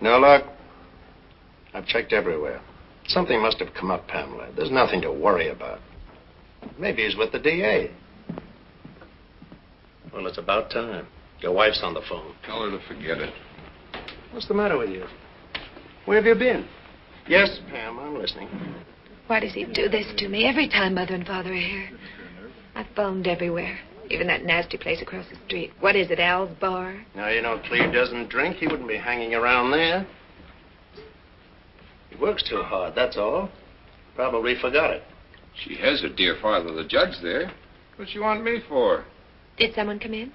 No luck? I've checked everywhere. Something must have come up, Pamela. There's nothing to worry about. Maybe he's with the DA. Well, it's about time. Your wife's on the phone. Tell her to forget it. What's the matter with you? Where have you been? Yes, Pam, I'm listening. Why does he do this to me every time Mother and Father are here? I've phoned everywhere, even that nasty place across the street. What is it, Al's Bar? Now, you know, Cleve doesn't drink. He wouldn't be hanging around there. He works too hard, that's all. Probably forgot it. She has her dear father, the judge, there. What's she want me for? Did someone come in?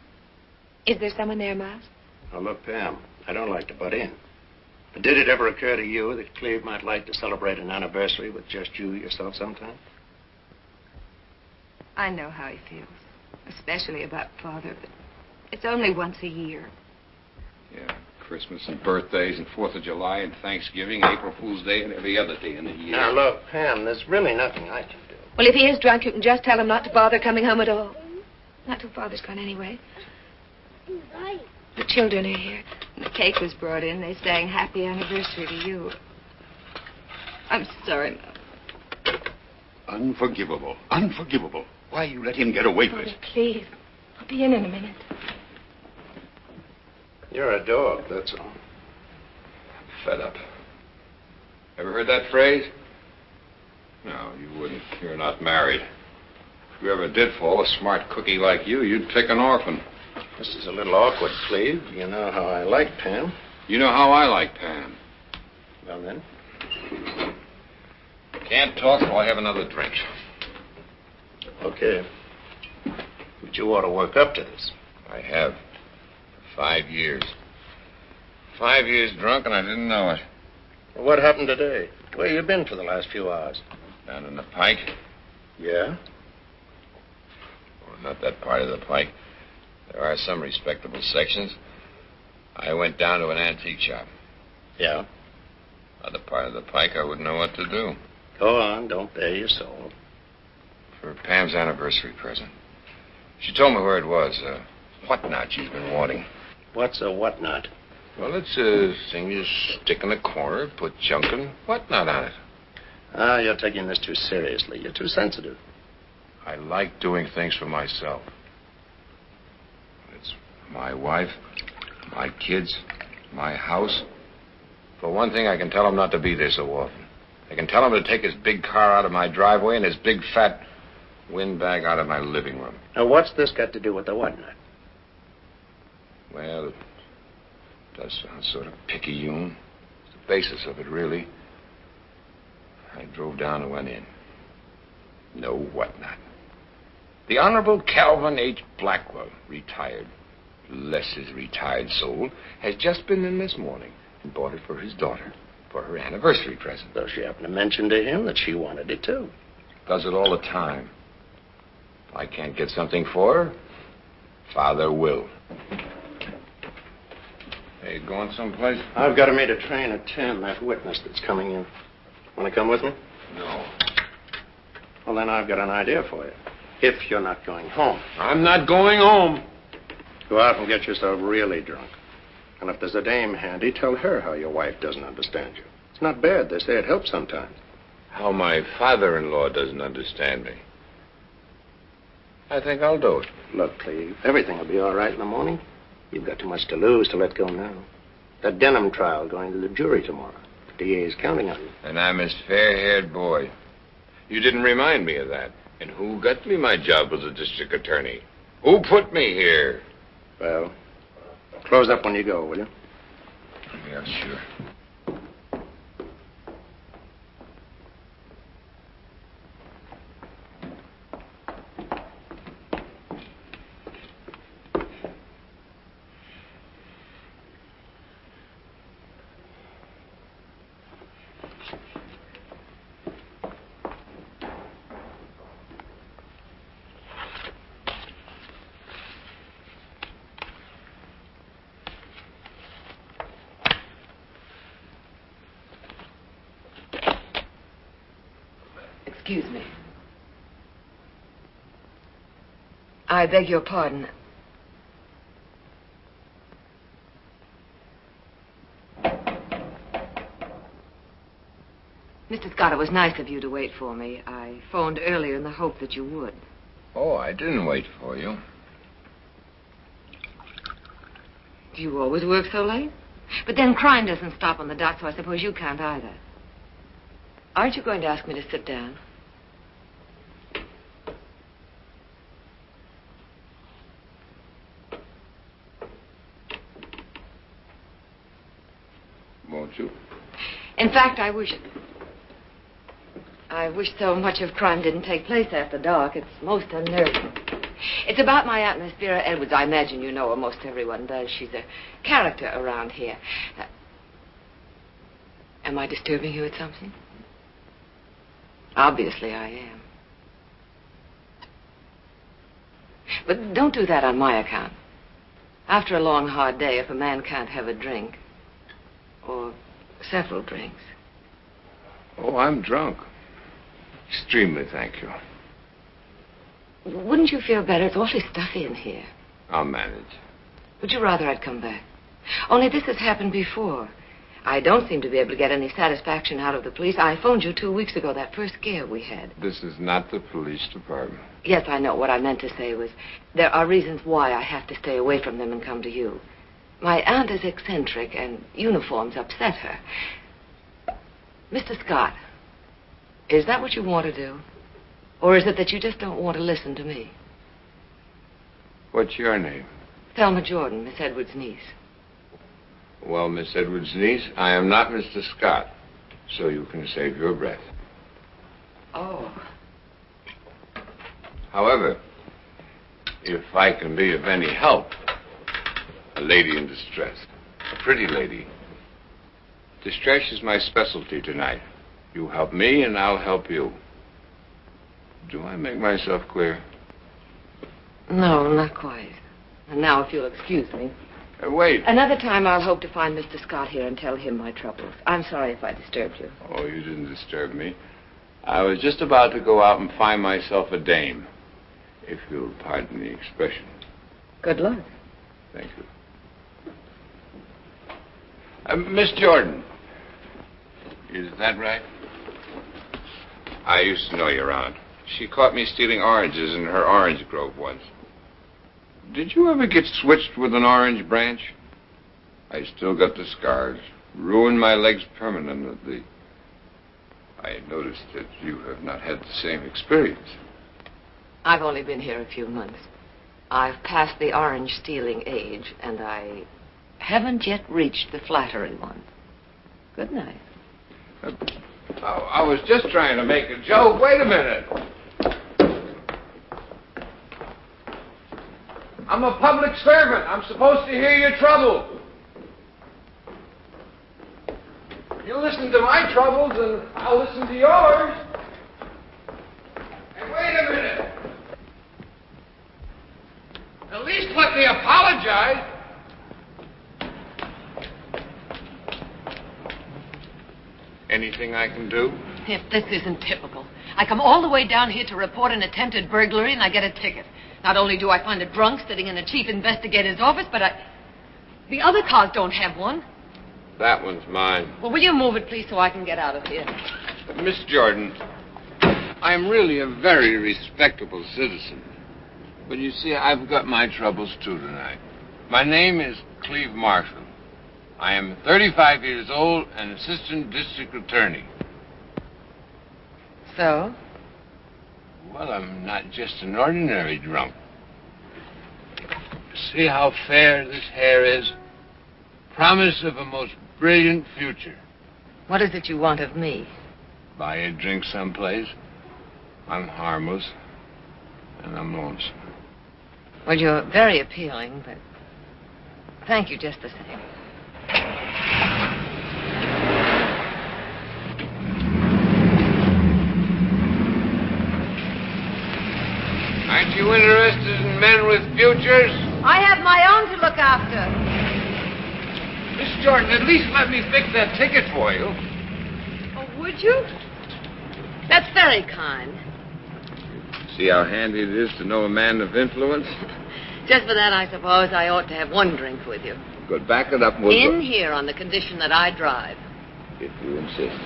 Is there someone there, Miles? Now, look, Pam, I don't like to butt in. But did it ever occur to you that Cleve might like to celebrate an anniversary with just you yourself sometime? I know how he feels, especially about Father, but it's only once a year. Yeah, Christmas and birthdays and 4th of July and Thanksgiving, April Fool's Day, and every other day in the year. Now, look, Pam, there's really nothing I can do. Well, if he is drunk, you can just tell him not to bother coming home at all. Not till Father's gone anyway. The children are here. And the cake was brought in. They sang happy anniversary to you. I'm sorry, Mom. Unforgivable. Unforgivable. Why you let him get away with it? Please. I'll be in a minute. You're a dog, that's all. I'm fed up. Ever heard that phrase? No, you wouldn't. You're not married. If you ever did fall a smart cookie like you, you'd pick an orphan. This is a little awkward, Cleve. You know how I like Pam. You know how I like Pam. Well, then. Can't talk till I have another drink. Okay. But you ought to work up to this. I have. For 5 years. 5 years drunk and I didn't know it. Well, what happened today? Where you been for the last few hours? Down in the Pike. Yeah? Well, not that part of the Pike. There are some respectable sections. I went down to an antique shop. Yeah? Other part of the Pike, I wouldn't know what to do. Go on, don't bare your soul. For Pam's anniversary present. She told me where it was. Whatnot she's been wanting. What's a whatnot? Well, it's a thing you stick in a corner, put junk and whatnot on it. Ah, you're taking this too seriously. You're too sensitive. I like doing things for myself. It's my wife, my kids, my house. For one thing, I can tell him not to be there so often. I can tell him to take his big car out of my driveway and his big fat windbag out of my living room. Now, what's this got to do with the whatnot? Well, it does sound sort of picayune. It's the basis of it, really. I drove down and went in. No whatnot. The Honorable Calvin H. Blackwell, retired, bless his retired soul, has just been in this morning and bought it for his daughter for her anniversary present. So she happened to mention to him that she wanted it, too. Does it all the time. If I can't get something for her, Father will. Hey, you going someplace? I've got to meet a train at 10, that witness that's coming in. Want to come with me? No. Well, then I've got an idea for you. If you're not going home. I'm not going home. Go out and get yourself really drunk. And if there's a dame handy, tell her how your wife doesn't understand you. It's not bad. They say it helps sometimes. How my father-in-law doesn't understand me. I think I'll do it. Look, Cleve, everything will be all right in the morning. You've got too much to lose to let go now. That Denham trial going to the jury tomorrow. The DA is counting on you. And I'm his fair-haired boy. You didn't remind me of that. And who got me my job as a district attorney? Who put me here? Well, close up when you go, will you? Yeah, sure. Excuse me. I beg your pardon. Mr. Scott, it was nice of you to wait for me. I phoned earlier in the hope that you would. Oh, I didn't wait for you. Do you always work so late? But then crime doesn't stop on the dot, so I suppose you can't either. Aren't you going to ask me to sit down? Won't you? In fact, I wish so much of crime didn't take place after dark. It's most unnerving. It's about my Aunt Miss Vera Edwards. I imagine you know her. Most everyone does. She's a character around here. Am I disturbing you at something? Obviously I am. But don't do that on my account. After a long, hard day, if a man can't have a drink, or several drinks. Oh, I'm drunk. Extremely, thank you. Wouldn't you feel better? It's awfully stuffy in here. I'll manage. Would you rather I'd come back? Only this has happened before. I don't seem to be able to get any satisfaction out of the police. I phoned you 2 weeks ago, that first scare we had. This is not the police department. Yes, I know. What I meant to say was there are reasons why I have to stay away from them and come to you. My aunt is eccentric, and uniforms upset her. Mr. Scott, is that what you want to do? Or is it that you just don't want to listen to me? What's your name? Thelma Jordon, Miss Edwards' niece. Well, Miss Edwards' niece, I am not Mr. Scott, so you can save your breath. Oh. However, if I can be of any help, a lady in distress, a pretty lady. Distress is my specialty tonight. You help me and I'll help you. Do I make myself clear? No, not quite. And now, if you'll excuse me. Wait. Another time I'll hope to find Mr. Scott here and tell him my troubles. I'm sorry if I disturbed you. Oh, you didn't disturb me. I was just about to go out and find myself a dame, if you'll pardon the expression. Good luck. Thank you. Miss Jordan. Is that right? I used to know your aunt. She caught me stealing oranges in her orange grove once. Did you ever get switched with an orange branch? I still got the scars. Ruined my legs permanently. I noticed that you have not had the same experience. I've only been here a few months. I've passed the orange stealing age, and I haven't yet reached the flattery one. Good night. I was just trying to make a joke. Wait a minute. I'm a public servant. I'm supposed to hear your trouble. You listen to my troubles, and I'll listen to yours. And wait a minute. At least let me apologize. Anything I can do? If this isn't typical. I come all the way down here to report an attempted burglary, and I get a ticket. Not only do I find a drunk sitting in the chief investigator's office, but the other cars don't have one. That one's mine. Well, will you move it, please, so I can get out of here? Miss Jordan, I'm really a very respectable citizen. But you see, I've got my troubles, too, tonight. My name is Cleve Marshall. I am 35 years old and assistant district attorney. So? Well, I'm not just an ordinary drunk. See how fair this hair is? Promise of a most brilliant future. What is it you want of me? Buy a drink someplace. I'm harmless. And I'm lonesome. Well, you're very appealing, but thank you just the same. Aren't you interested in men with futures? I have my own to look after. Miss Jordan, at least let me fix that ticket for you. Oh, would you? That's very kind. See how handy it is to know a man of influence? Just for that, I suppose I ought to have one drink with you. Good, back it up. In here on the condition that I drive. If you insist.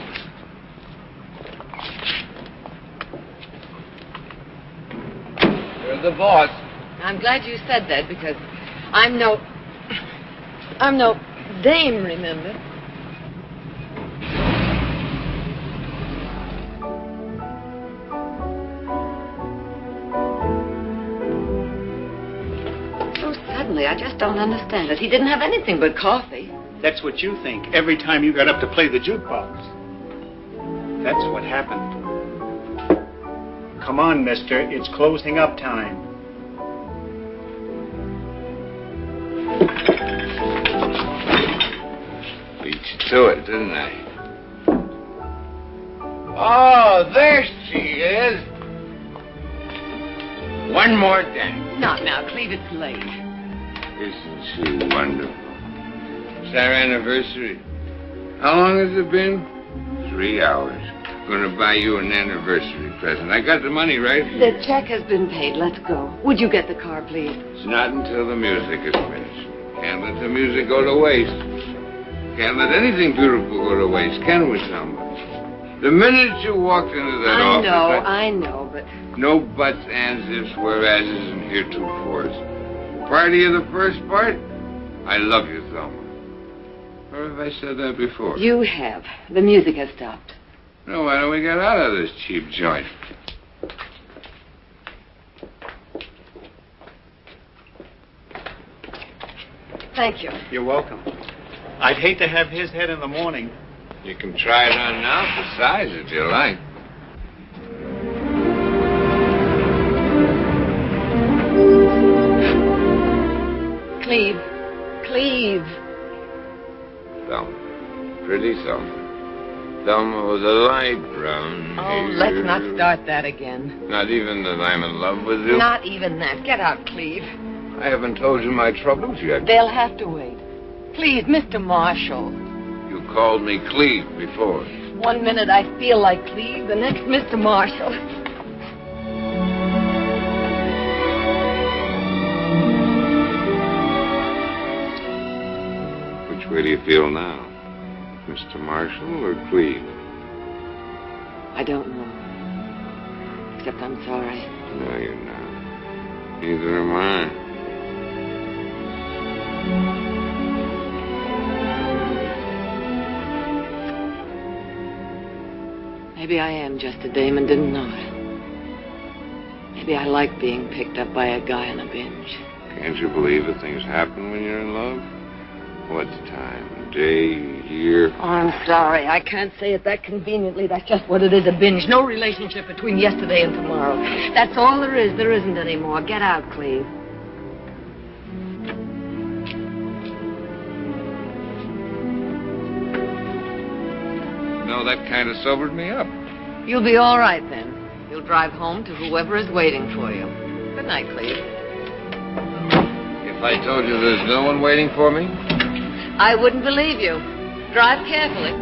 You're the boss. I'm glad you said that because I'm no dame, remember? So suddenly, I just don't understand it. He didn't have anything but coffee. That's what you think every time you got up to play the jukebox. That's what happened. Come on, mister. It's closing up time. Beat you to it, didn't I? Oh, there she is. One more dance. Not now, Cleve. It's late. Isn't she wonderful? It's our anniversary. How long has it been? 3 hours. Gonna buy you an anniversary present. I got the money right here. The check has been paid. Let's go. Would you get the car, please? It's not until the music is finished. Can't let the music go to waste. Can't let anything beautiful go to waste, can we, Thelma? The minute you walked into that office... I know, but... No buts, ands, ifs, whereases, and heretofores. Party of the first part? I love you, Thelma. Or have I said that before? You have. The music has stopped. No, why don't we get out of this cheap joint? Thank you. You're welcome. I'd hate to have his head in the morning. You can try it on now for size if you like. Cleve. Cleve. Thelma. Pretty Thelma. Thelma was a light brown. Oh, let's not start that again. Not even that I'm in love with you? Not even that. Get out, Cleve. I haven't told you my troubles yet. They'll have to wait. Please, Mr. Marshall. You called me Cleve before. 1 minute I feel like Cleve, the next Mr. Marshall. Which way do you feel now? Mr. Marshall or Cleve? I don't know. Except I'm sorry. No, you're not. Neither am I. Maybe I am just a dame and didn't know it. Maybe I like being picked up by a guy on a binge. Can't you believe that things happen when you're in love? What's time? A day, a year? Oh, I'm sorry. I can't say it that conveniently. That's just what it is, a binge. No relationship between yesterday and tomorrow. That's all there is. There isn't any more. Get out, Cleve. No, that kind of sobered me up. You'll be all right then. You'll drive home to whoever is waiting for you. Good night, Cleve. If I told you there's no one waiting for me? I wouldn't believe you. Drive carefully.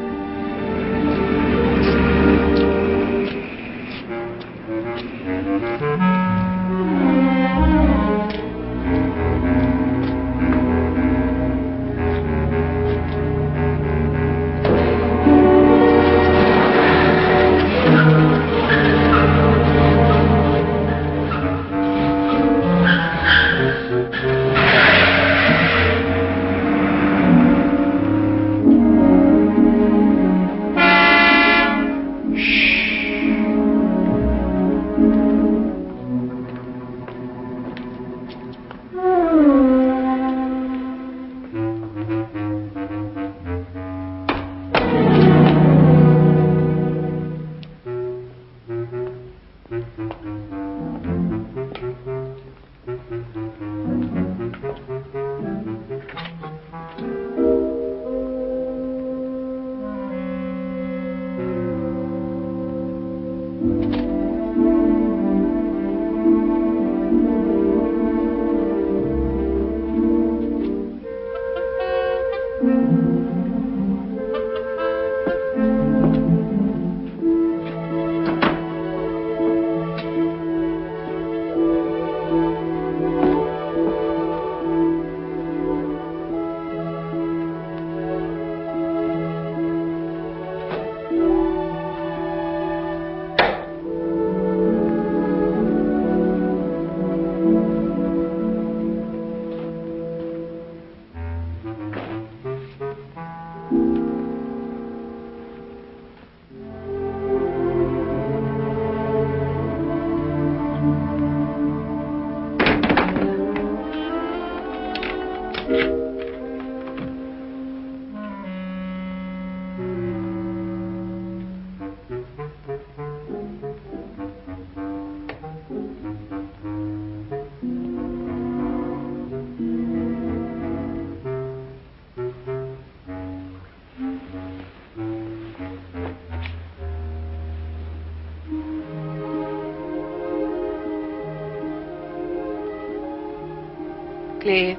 Cleve,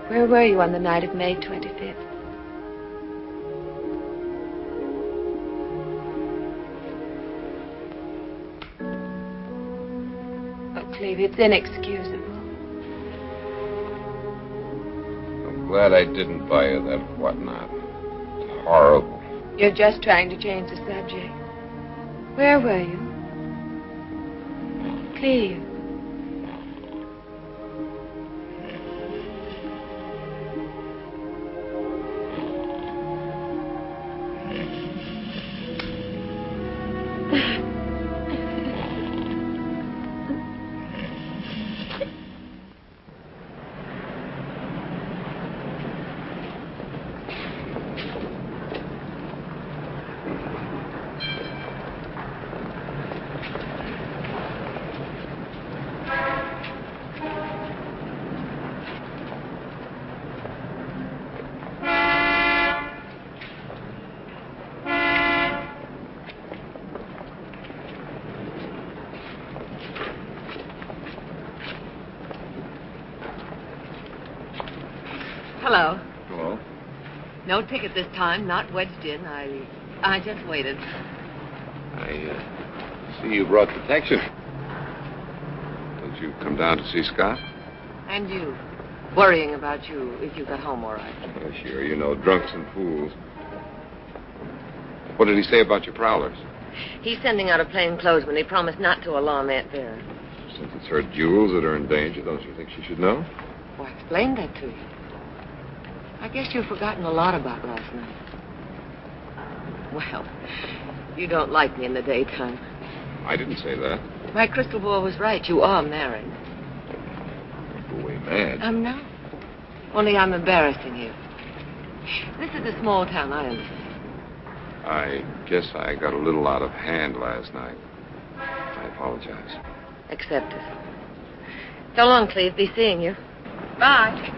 where were you on the night of May 25th? Oh, Cleve, it's inexcusable. I'm glad I didn't buy you that whatnot. It's horrible. You're just trying to change the subject. Where were you? Cleve. Hello. Hello? No ticket this time, not wedged in. I just waited. I see you brought protection. Don't you come down to see Scott? And you. Worrying about you if you got home all right. Oh, sure. You know, drunks and fools. What did he say about your prowlers? He's sending out a plainclothesman. He promised not to alarm Aunt Vera. Since it's her jewels that are in danger, don't you think she should know? Well, I explained that to you. I guess you've forgotten a lot about last night. Well, you don't like me in the daytime. I didn't say that. My crystal ball was right. You are married. Go away mad. I'm not. Only I'm embarrassing you. This is a small town, I understand. I guess I got a little out of hand last night. I apologize. Accept it. So long, Cleve. Be seeing you. Bye.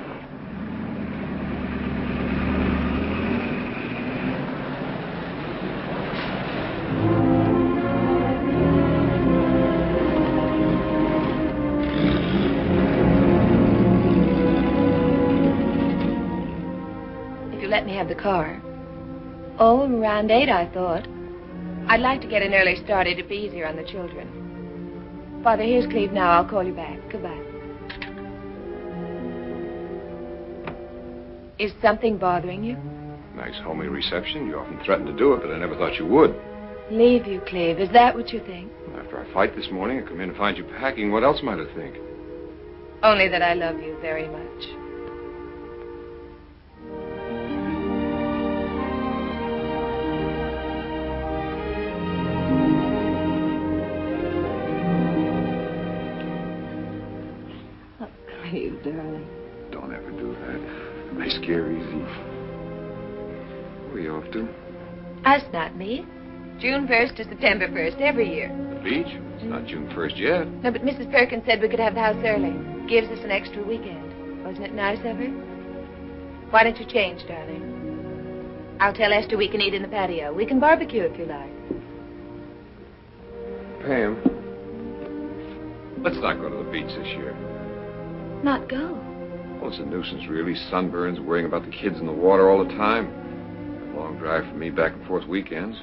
Let me have the car. Oh, around 8, I thought. I'd like to get an early start. It'd be easier on the children. Father, here's Cleve now. I'll call you back. Goodbye. Is something bothering you? Nice homely reception. You often threatened to do it, but I never thought you would. Leave you, Cleve. Is that what you think? After our fight this morning, I come in and find you packing. What else might I think? Only that I love you very much. You darling. Don't ever do that. I scare easy. Where are you off to? Us, not me. June 1st to September 1st, every year. The beach? It's not June 1st yet. No, but Mrs. Perkins said we could have the house early. Gives us an extra weekend. Wasn't it nice of her? Why don't you change, darling? I'll tell Esther we can eat in the patio. We can barbecue if you like. Pam, let's not go to the beach this year. Not go? Well, it's a nuisance, really. Sunburns, worrying about the kids in the water all the time. A long drive for me back and forth weekends.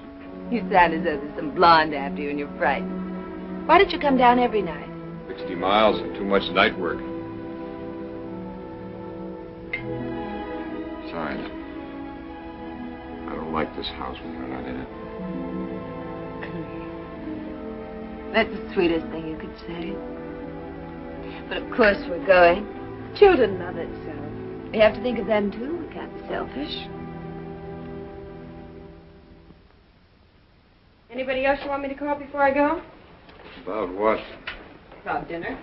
You sound as though there's some blonde after you and you're frightened. Why don't you come down every night? 60 miles and too much night work. Besides, I don't like this house when you're not in it. That's the sweetest thing you could say. But of course we're going. Children love it so. We have to think of them too. We can't be selfish. Anybody else you want me to call before I go? About what? About dinner.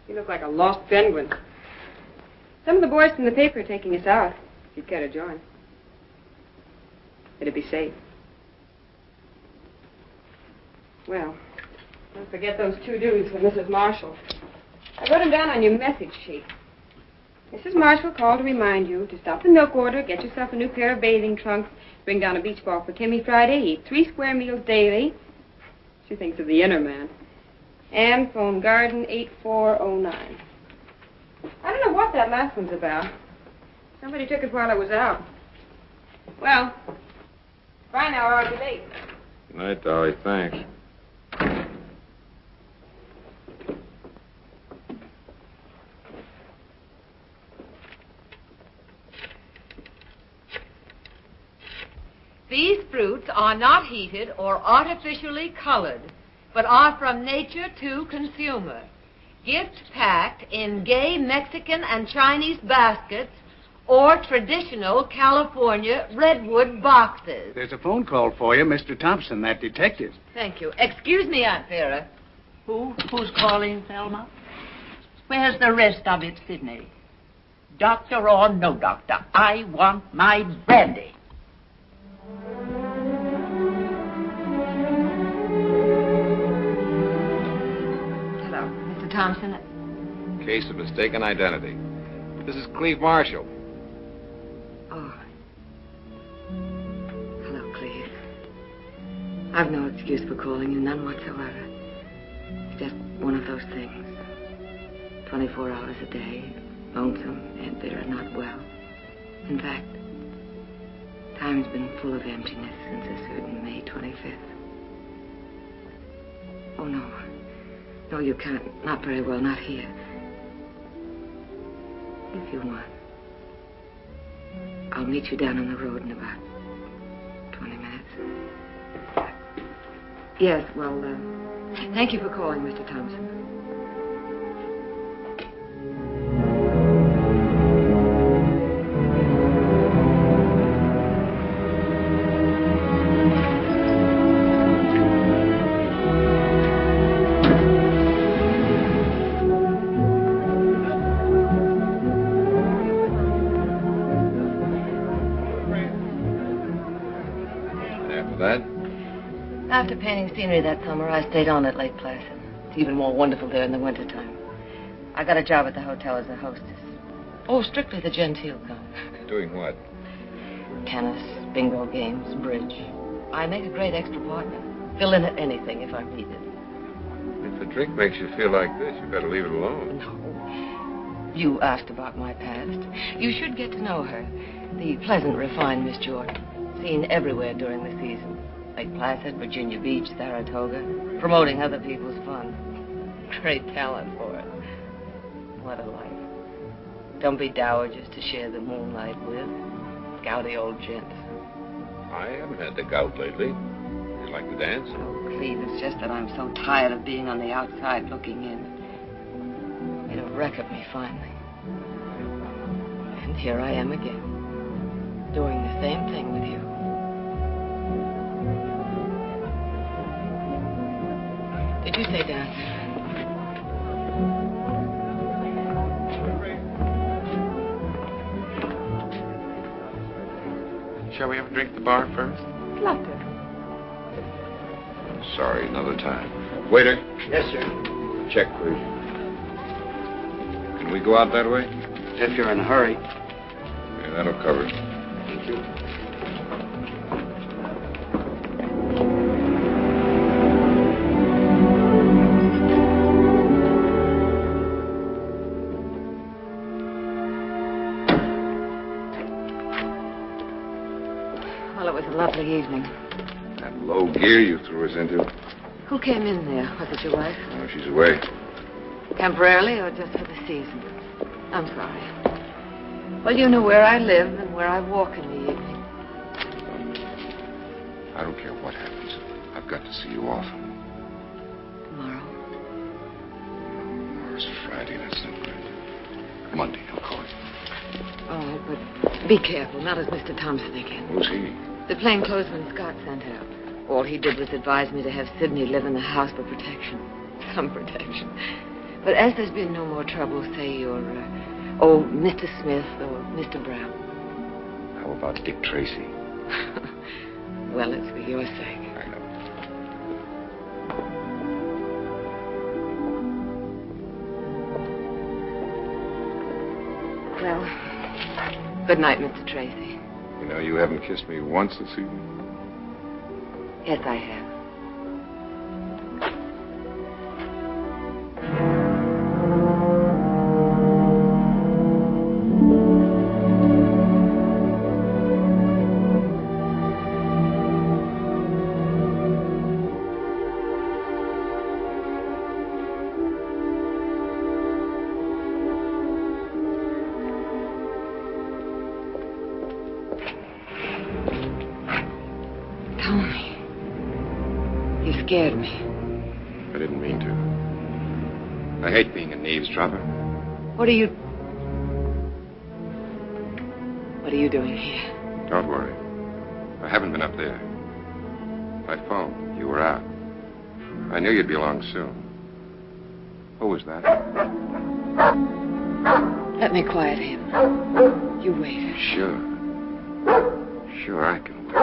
You look like a lost penguin. Some of the boys from the paper are taking us out. If you'd care to join. It'd be safe. Well, don't forget those 2 dudes for Mrs. Marshall. I wrote them down on your message sheet. Mrs. Marshall called to remind you to stop the milk order, get yourself a new pair of bathing trunks, bring down a beach ball for Timmy Friday, eat 3 square meals daily. She thinks of the inner man. And phone Garden 8409. I don't know what that last one's about. Somebody took it while I was out. Well, bye now, or I'll be late. Good night, Dolly. Thanks. These fruits are not heated or artificially colored, but are from nature to consumer. Gift packed in gay Mexican and Chinese baskets or traditional California redwood boxes. There's a phone call for you, Mr. Thompson, that detective. Thank you. Excuse me, Aunt Vera. Who's calling, Thelma? Where's the rest of it, Sidney? Doctor or no doctor, I want my brandy. Hello, Mr. Thompson. Case of mistaken identity. This is Cleve Marshall. Oh. Hello, Cleve. I've no excuse for calling you, none whatsoever. It's just one of those things. 24 hours a day, lonesome, Aunt Vera not well. In fact, time's been full of emptiness since a certain May 25th. Oh, no. No, you can't. Not very well, not here. If you want. I'll meet you down on the road in about 20 minutes. Yes, well, thank you for calling, Mr. Thompson. After painting scenery that summer, I stayed on at Lake Placid. It's even more wonderful there in the wintertime. I got a job at the hotel as a hostess. Oh, strictly the genteel kind. Doing what? Tennis, bingo games, bridge. I make a great extra partner. Fill in at anything if I'm needed. If a drink makes you feel like this, you better leave it alone. No. You asked about my past. You should get to know her. The pleasant, refined Miss Jordon. Seen everywhere during the season. Lake Placid, Virginia Beach, Saratoga. Promoting other people's fun. Great talent for it. What a life. Dumpy dowagers to share the moonlight with. Gouty old gents. I haven't had the gout lately. You like to dance? Oh, Cleve, it's just that I'm so tired of being on the outside looking in. Made a wreck of me finally. And here I am again. Doing the same thing with you. Did you say dance? Shall we have a drink at the bar first? Love to. Sorry, another time. Waiter. Yes, sir. Check, please. Can we go out that way? If you're in a hurry. Yeah, that'll cover it. Thank you. Well, it was a lovely evening. That low gear you threw us into. Who came in there? Was it your wife? Oh, she's away. Temporarily or just for the season? I'm sorry. Well, you know where I live and where I walk in the evening. I don't care what happens. I've got to see you off. Tomorrow? Tomorrow's Friday. That's no good. Monday, I'll call you. Oh, but be careful. Not as Mr. Thompson again. Who's he? The plainclothesman Scott sent out. All he did was advise me to have Sidney live in the house for protection. Some protection. But as there's been no more trouble, say you're Oh, Mr. Smith or Mr. Brown. How about Dick Tracy? Well, it's for your sake. I know. Well, good night, Mr. Tracy. You know, you haven't kissed me once this evening. Yes, I have. Scared me. I didn't mean to. I hate being an eavesdropper. What are you doing here? Don't worry. I haven't been up there. I phoned. You were out. I knew you'd be along soon. Who was that? Let me quiet him. You wait. Sure. Sure, I can wait.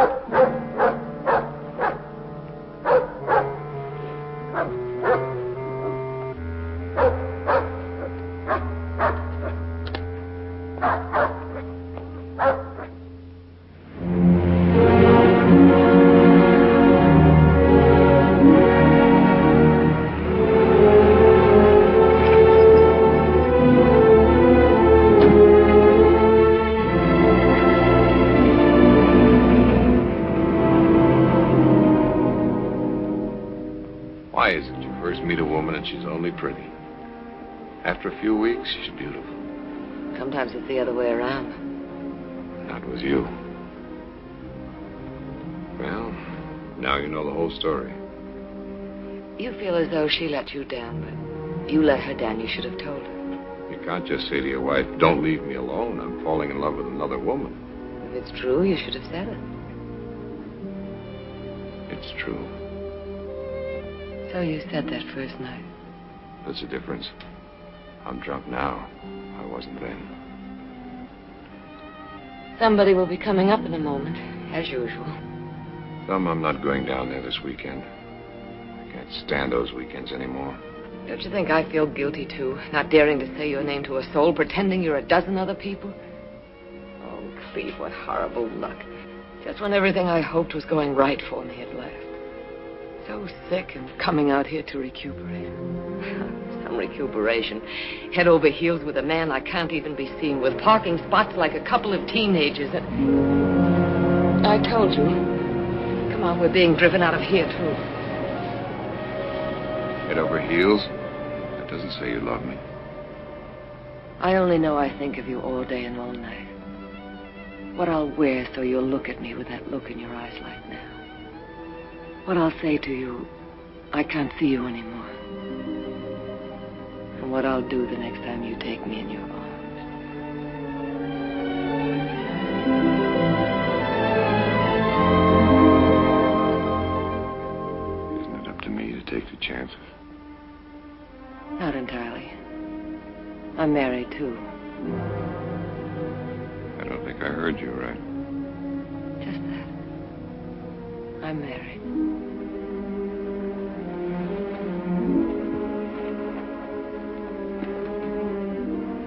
Why is it you first meet a woman and she's only pretty? After a few weeks, she's beautiful. Sometimes it's the other way around. Not with you. Well, now you know the whole story. You feel as though she let you down, but you let her down. You should have told her. You can't just say to your wife, don't leave me alone. I'm falling in love with another woman. If it's true, you should have said it. It's true. So you said that first night. There's a difference. I'm drunk now. I wasn't then. Somebody will be coming up in a moment, as usual. I'm not going down there this weekend. I can't stand those weekends anymore. Don't you think I feel guilty, too? Not daring to say your name to a soul, pretending you're a dozen other people? Oh, Cleve, what horrible luck. Just when everything I hoped was going right for me had left. So sick and coming out here to recuperate. Some recuperation. Head over heels with a man I can't even be seen with. Parking spots like a couple of teenagers. And I told you. Come on, we're being driven out of here, too. Head over heels? That doesn't say you love me. I only know I think of you all day and all night. What I'll wear so you'll look at me with that look in your eyes like now. What I'll say to you, I can't see you anymore. And what I'll do the next time you take me in your arms. Isn't it up to me to take the chances? Not entirely. I'm married, too. I don't think I heard you right. Just that. I'm married.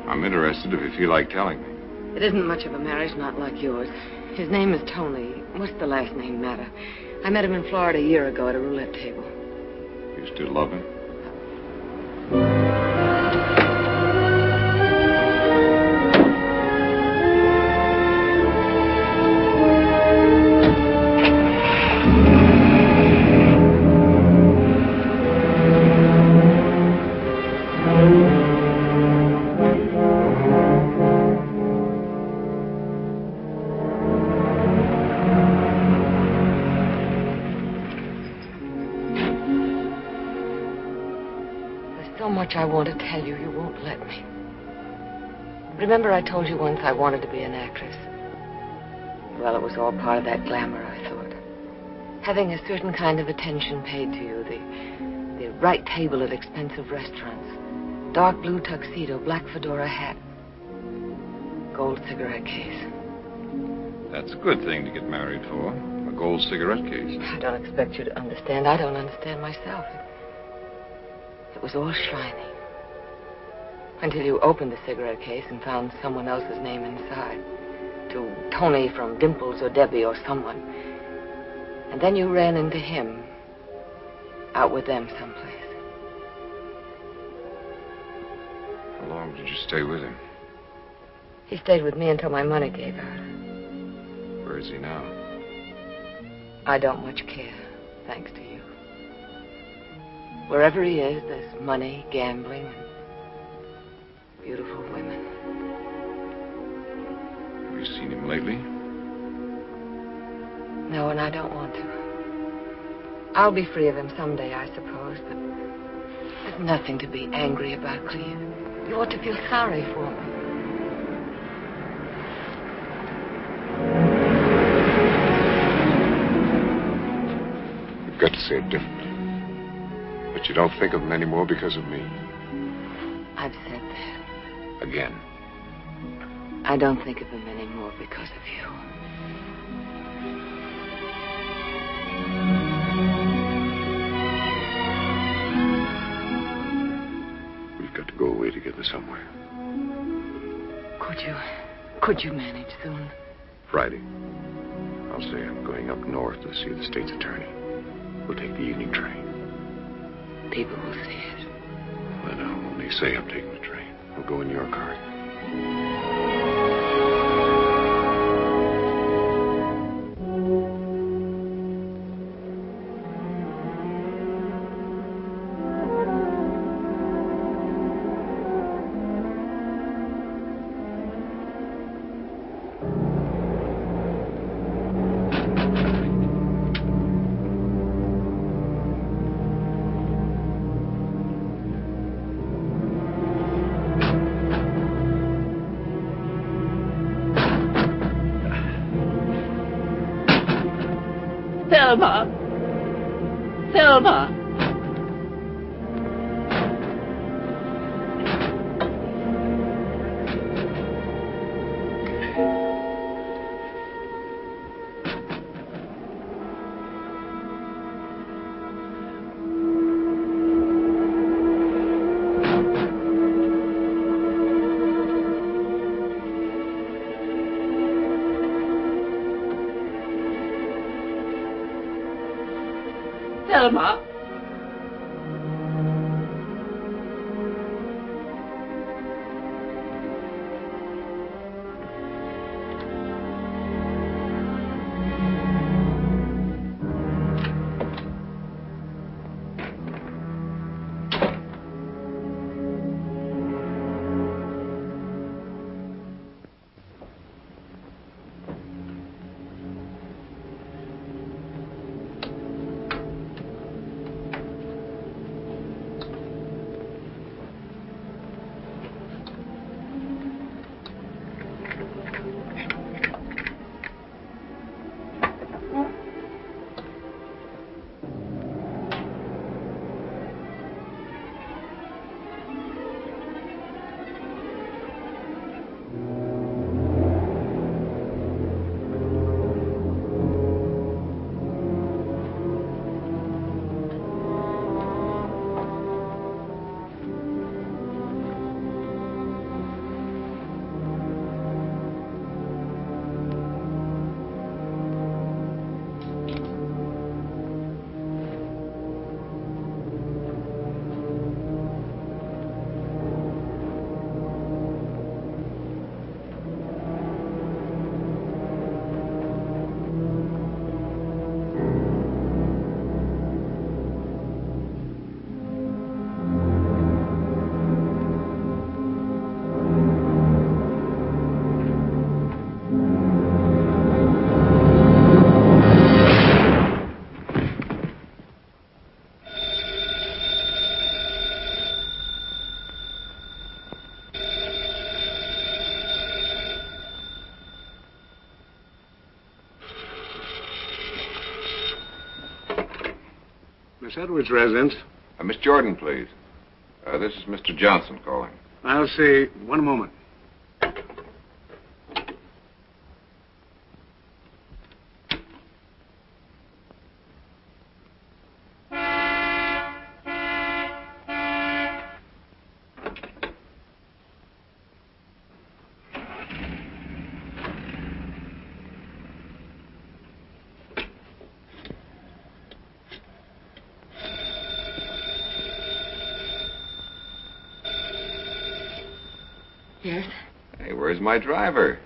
I'm interested if you feel like telling me. It isn't much of a marriage, not like yours. His name is Tony. What's the last name matter? I met him in Florida a year ago at a roulette table. You still love him? I want to tell you, you won't let me. Remember I told you once I wanted to be an actress? Well, it was all part of that glamour, I thought. Having a certain kind of attention paid to you, the right table at expensive restaurants, dark blue tuxedo, black fedora hat. gold cigarette case. That's a good thing to get married for. A gold cigarette case. I don't expect you to understand. I don't understand myself. It was all shiny. Until you opened the cigarette case and found someone else's name inside. To Tony from Dimples or Debbie or someone. And then you ran into him. Out with them someplace. How long did you stay with him? He stayed with me until my money gave out. Where is he now? I don't much care, thanks to you. Wherever he is, there's money, gambling, and beautiful women. Have you seen him lately? No, and I don't want to. I'll be free of him someday, I suppose, but there's nothing to be angry about, Cleve. You ought to feel sorry for me. You've got to say it differently. But you don't think of him anymore because of me. I've said that. Again. I don't think of him anymore because of you. We've got to go away together somewhere. Could you manage soon? Friday. I'll say I'm going up north to see the state's attorney. We'll take the evening train. People will see it. Well, no, when they say I'm taking the train, we'll go in your car. Thelma! Thelma! Thelma! Miss Edwards' residence. Miss Jordan, please. This is Mr. Johnson calling. I'll say one moment. Yes? Hey, where's my driver?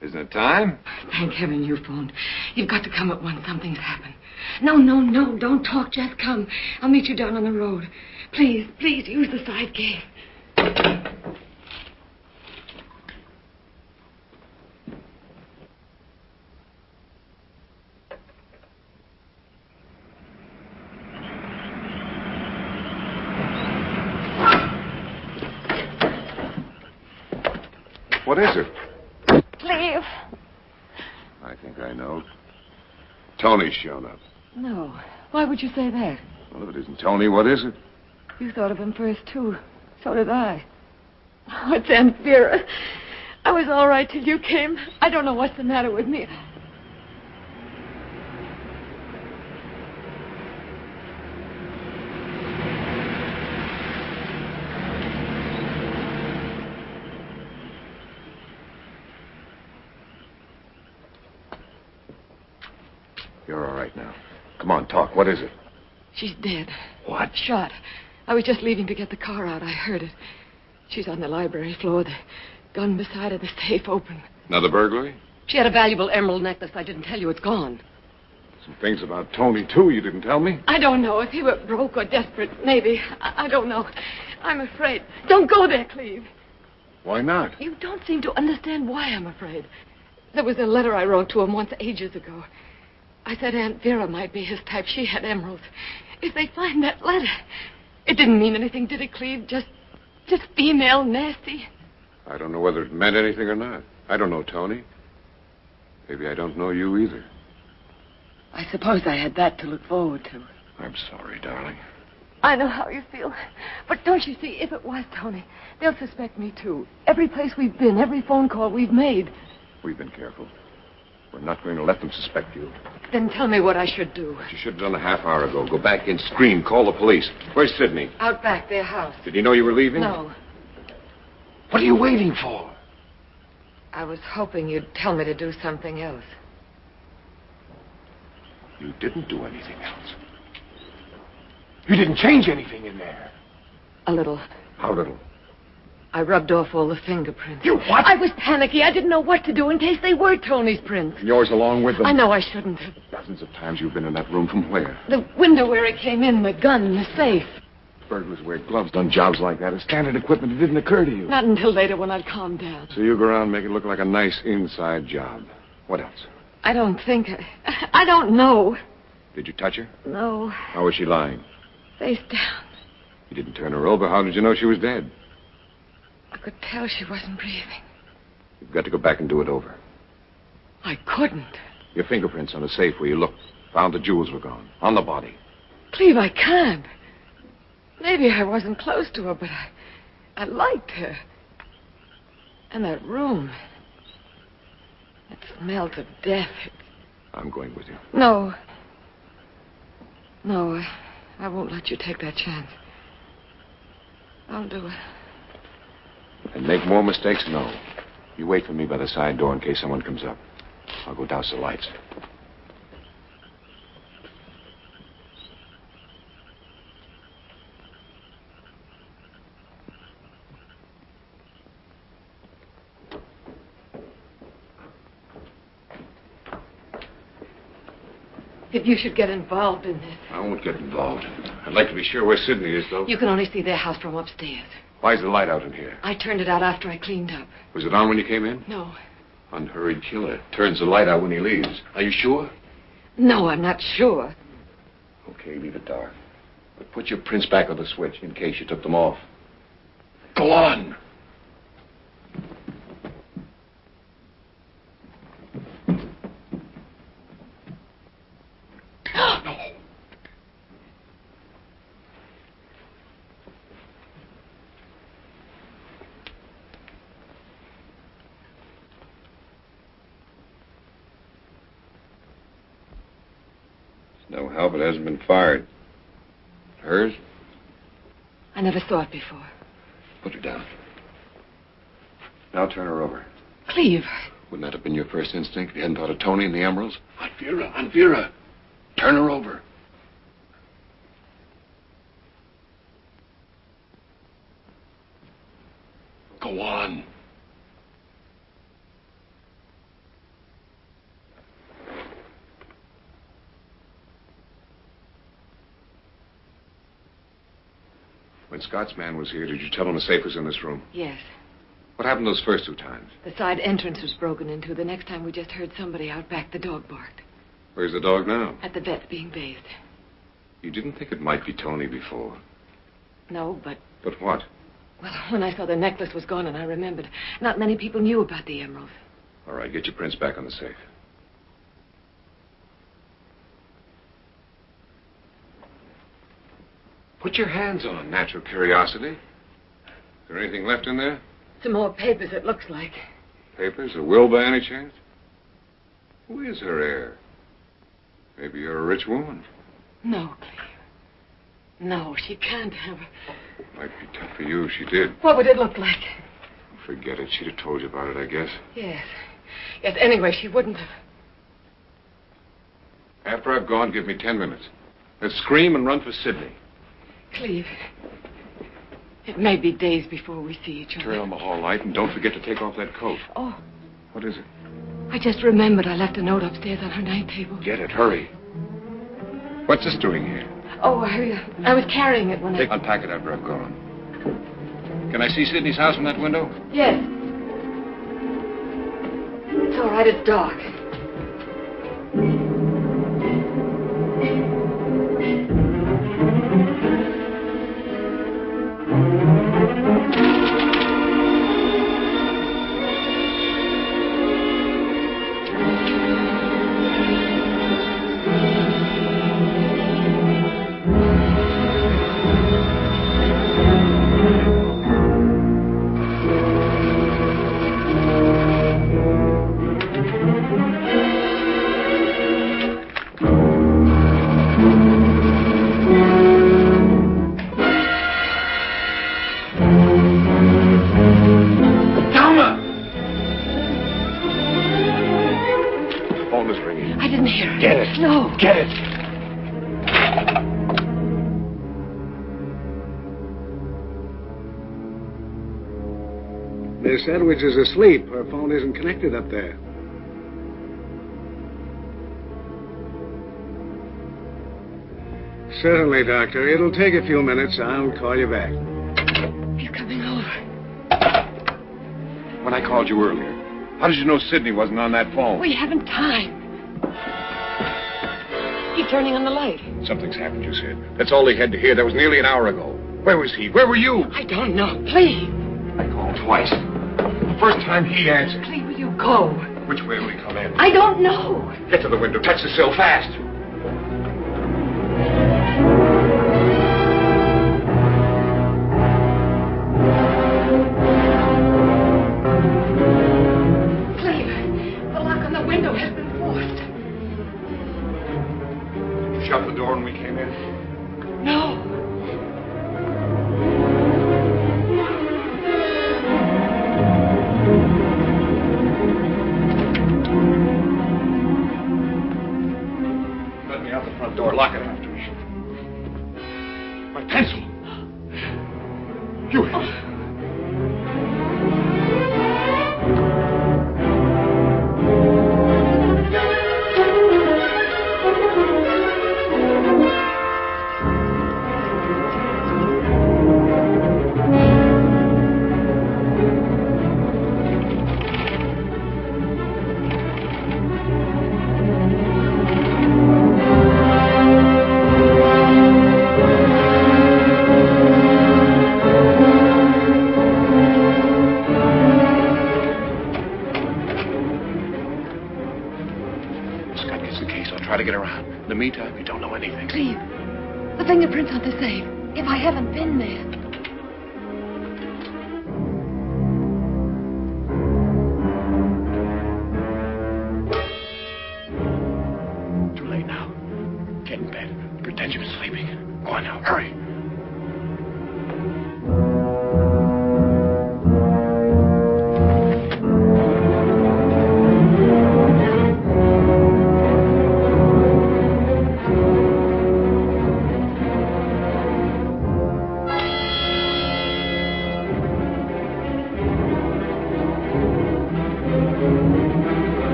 Isn't it time? Thank heaven you phoned. You've got to come at once. Something's happened. No. Don't talk. Just come. I'll meet you down on the road. Please, use the side gate. What is it? Cleve. I think I know. Tony's shown up. No. Why would you say that? Well, if it isn't Tony, what is it? You thought of him first, too. So did I. Oh, it's Aunt Vera. I was all right till you came. I don't know what's the matter with me. You're all right now. Come on, talk. What is it? She's dead. What? Shot. I was just leaving to get the car out. I heard it. She's on the library floor. The gun beside her, the safe open. Another burglary? She had a valuable emerald necklace. I didn't tell you. It's gone. Some things about Tony, too, you didn't tell me? I don't know. If he were broke or desperate, maybe. I don't know. I'm afraid. Don't go there, Cleve. Why not? You don't seem to understand why I'm afraid. There was a letter I wrote to him once ages ago. I said Aunt Vera might be his type. She had emeralds. If they find that letter... It didn't mean anything, did it, Cleve? Just female nasty? I don't know whether it meant anything or not. I don't know Tony. Maybe I don't know you either. I suppose I had that to look forward to. I'm sorry, darling. I know how you feel. But don't you see, if it was Tony, they'll suspect me, too. Every place we've been, every phone call we've made. We've been careful. We're not going to let them suspect you. Then tell me what I should do. What you should have done a half hour ago. Go back in, scream, call the police. Where's Sidney? Out back, their house. Did he know you were leaving? No. What are you waiting for? I was hoping you'd tell me to do something else. You didn't do anything else. You didn't change anything in there. A little. How little? I rubbed off all the fingerprints. You what? I was panicky. I didn't know what to do in case they were Tony's prints. And yours along with them? I know I shouldn't have. Dozens of times you've been in that room. From where? The window where he came in, the gun, the safe. Burglars wear gloves, done jobs like that. It's standard equipment. It didn't occur to you. Not until later when I'd calmed down. So you go around and make it look like a nice inside job. What else? I don't think... I don't know. Did you touch her? No. How was she lying? Face down. You didn't turn her over. How did you know she was dead? I could tell she wasn't breathing. You've got to go back and do it over. I couldn't. Your fingerprints on the safe where you looked. Found the jewels were gone. On the body. Cleve, I can't. Maybe I wasn't close to her, but I liked her. And that room. It smelled of death. I'm going with you. No. No, I won't let you take that chance. I'll do it. And make more mistakes? No. You wait for me by the side door in case someone comes up. I'll go douse the lights. If you should get involved in this. I won't get involved. I'd like to be sure where Sidney is, though. You can only see their house from upstairs. Why's the light out in here? I turned it out after I cleaned up. Was it on when you came in? No. Unhurried killer. Turns the light out when he leaves. Are you sure? No, I'm not sure. Okay, leave it dark. But put your prints back on the switch in case you took them off. Go on. No. No help. It hasn't been fired. Hers? I never saw it before. Put her down. Now turn her over. Cleve. Wouldn't that have been your first instinct if you hadn't thought of Tony and the emeralds? Aunt Vera. Turn her over. Go on. When Scott's man was here, did you tell him the safe was in this room? Yes. What happened those first 2 times? The side entrance was broken into. The next time we just heard somebody out back. The dog barked. Where's the dog now? At the vet being bathed. You didn't think it might be Tony before? No, but... But what? Well, when I saw the necklace was gone and I remembered, not many people knew about the emerald. All right, get your prints back on the safe. Put your hands on natural curiosity. Is there anything left in there? Some more papers, it looks like. Papers? A will by any chance? Who is her heir? Maybe you're a rich woman. No, Cleve. No, she can't have her. Might be tough for you if she did. What would it look like? Forget it. She'd have told you about it, I guess. Yes. Yes, anyway, she wouldn't have. After I've gone, give me 10 minutes. Let's scream and run for Sydney. Cleve, it may be days before we see each other. Turn on the hall light and don't forget to take off that coat. Oh. What is it? I just remembered I left a note upstairs on her night table. Get it. Hurry. What's this doing here? Oh, I was carrying it when I... Unpack it after I've gone. Can I see Sydney's house from that window? Yes. It's all right, it's dark. Get it! Miss Edwards is asleep. Her phone isn't connected up there. Certainly, Doctor. It'll take a few minutes. I'll call you back. He's coming over. When I called you earlier, how did you know Sydney wasn't on that phone? We haven't time. He's turning on the light. Something's happened, you said. That's all he had to hear. That was nearly an hour ago. Where was he? Where were you? I don't know. Please. I called twice. The first time he answered. Please, will you go? Which way will he come in? I don't know. Get to the window. Touch the sill fast. Cleve, the lock on the window has been forced. Shut the door when we came in? No. Let me out the front door. Lock it after me. My pencil. You have it. Meantime, you don't know anything. Cleve, the fingerprints on the safe. If I haven't been there. Too late now. Get in bed. Pretend you're sleeping. Go on now. Hurry.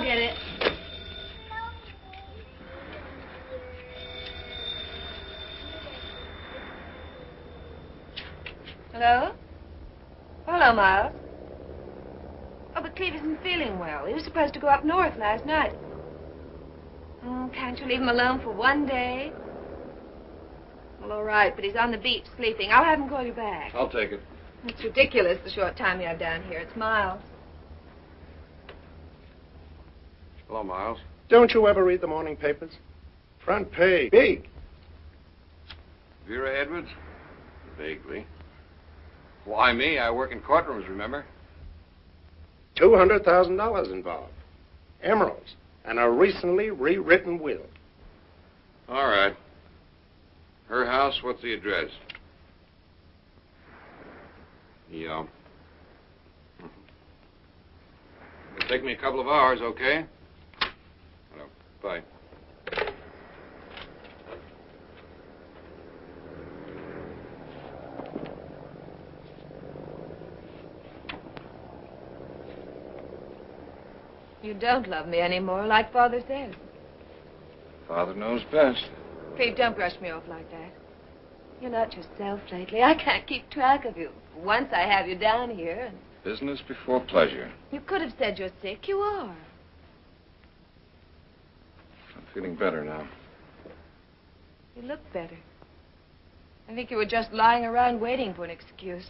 get it. Hello? Hello, Miles. Oh, but Cleve isn't feeling well. He was supposed to go up north last night. Oh, can't you leave him alone for one day? Well, all right, but he's on the beach sleeping. I'll have him call you back. I'll take it. It's ridiculous, the short time you have down here. It's Miles. Hello, Miles. Don't you ever read the morning papers? Front page. Big. Vera Edwards? Vaguely. Why me? I work in courtrooms, remember? $200,000 involved. Emeralds. And a recently rewritten will. All right. Her house, what's the address? Yeah. It'll take me a couple of hours, okay? Hello. Bye. You don't love me anymore, like Father says. Father knows best. Cleve, don't brush me off like that. You're not yourself lately. I can't keep track of you. Once I have you down here, and Business before pleasure. you could have said you're sick. You are. I'm feeling better now. You look better. I think you were just lying around waiting for an excuse.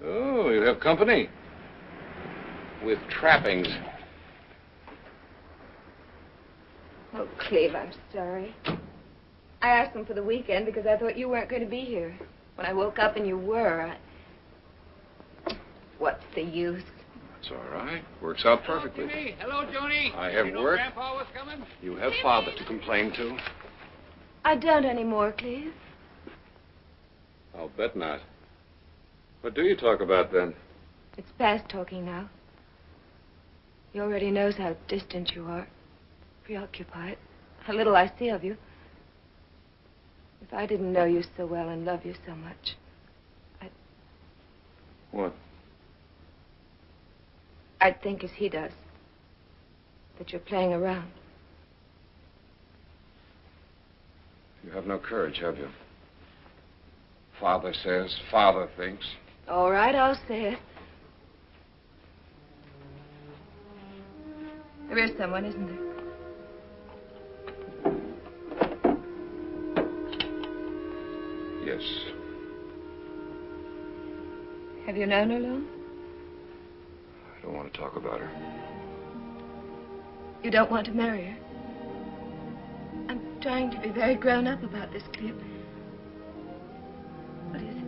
Oh, you have company. With trappings. Oh, Cleve, I'm sorry. I asked them for the weekend because I thought you weren't going to be here. When I woke up and you were, What's the use? That's all right. Works out perfectly. Hello, Joni. I have you know work. Grandpa was coming? You have Father to complain to. I don't anymore, Cleve. I'll bet not. What do you talk about then? It's past talking now. He already knows how distant you are, preoccupied, how little I see of you. If I didn't know you so well and love you so much, What? I'd think as he does, that you're playing around. You have no courage, have you? Father says, Father thinks. All right, I'll say it. There is someone, isn't there? Yes. Have you known her long? I don't want to talk about her. You don't want to marry her? I'm trying to be very grown up about this, Cleve. What is it?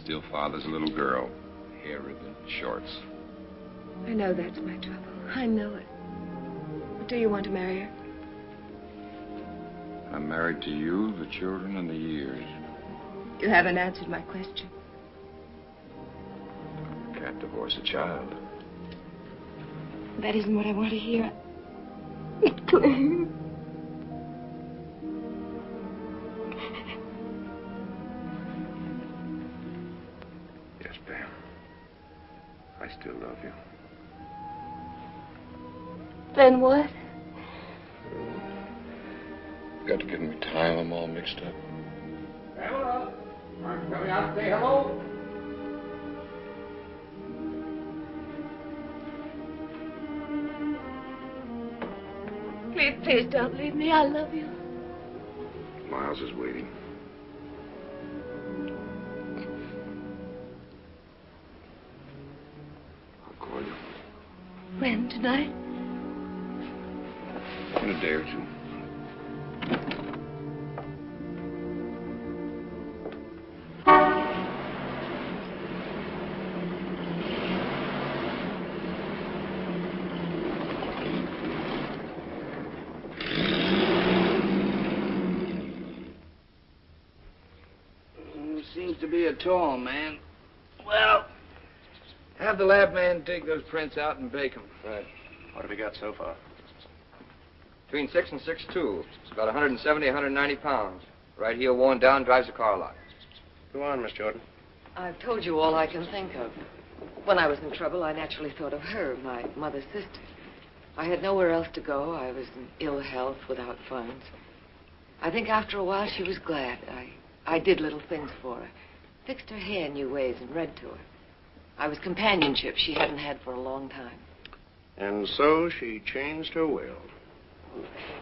Still Father's little girl. Hair ribbon, shorts. I know that's my trouble. I know it. But do you want to marry her? I'm married to you, the children, and the years. You haven't answered my question. Can't divorce a child. That isn't what I want to hear. Cleve. Yes, Pam. I still love you. Then what? Got to give me time. I'm all mixed up. Pamela, aren't you coming out to say hello? Cleve, please don't leave me. I love you. Miles is waiting. I'll call you. When? Tonight? In a day or two. Seems to be a tall man. Well, have the lab man dig those prints out and bake them. Right. What have we got so far? Between 6 and 6'2". It's about 170, 190 pounds. Right heel worn down, drives a car a lot. Go on, Miss Jordan. I've told you all I can think of. When I was in trouble, I naturally thought of her, my mother's sister. I had nowhere else to go. I was in ill health, without funds. I think after a while she was glad. I did little things for her. Fixed her hair new ways and read to her. I was companionship she hadn't had for a long time. And so she changed her will.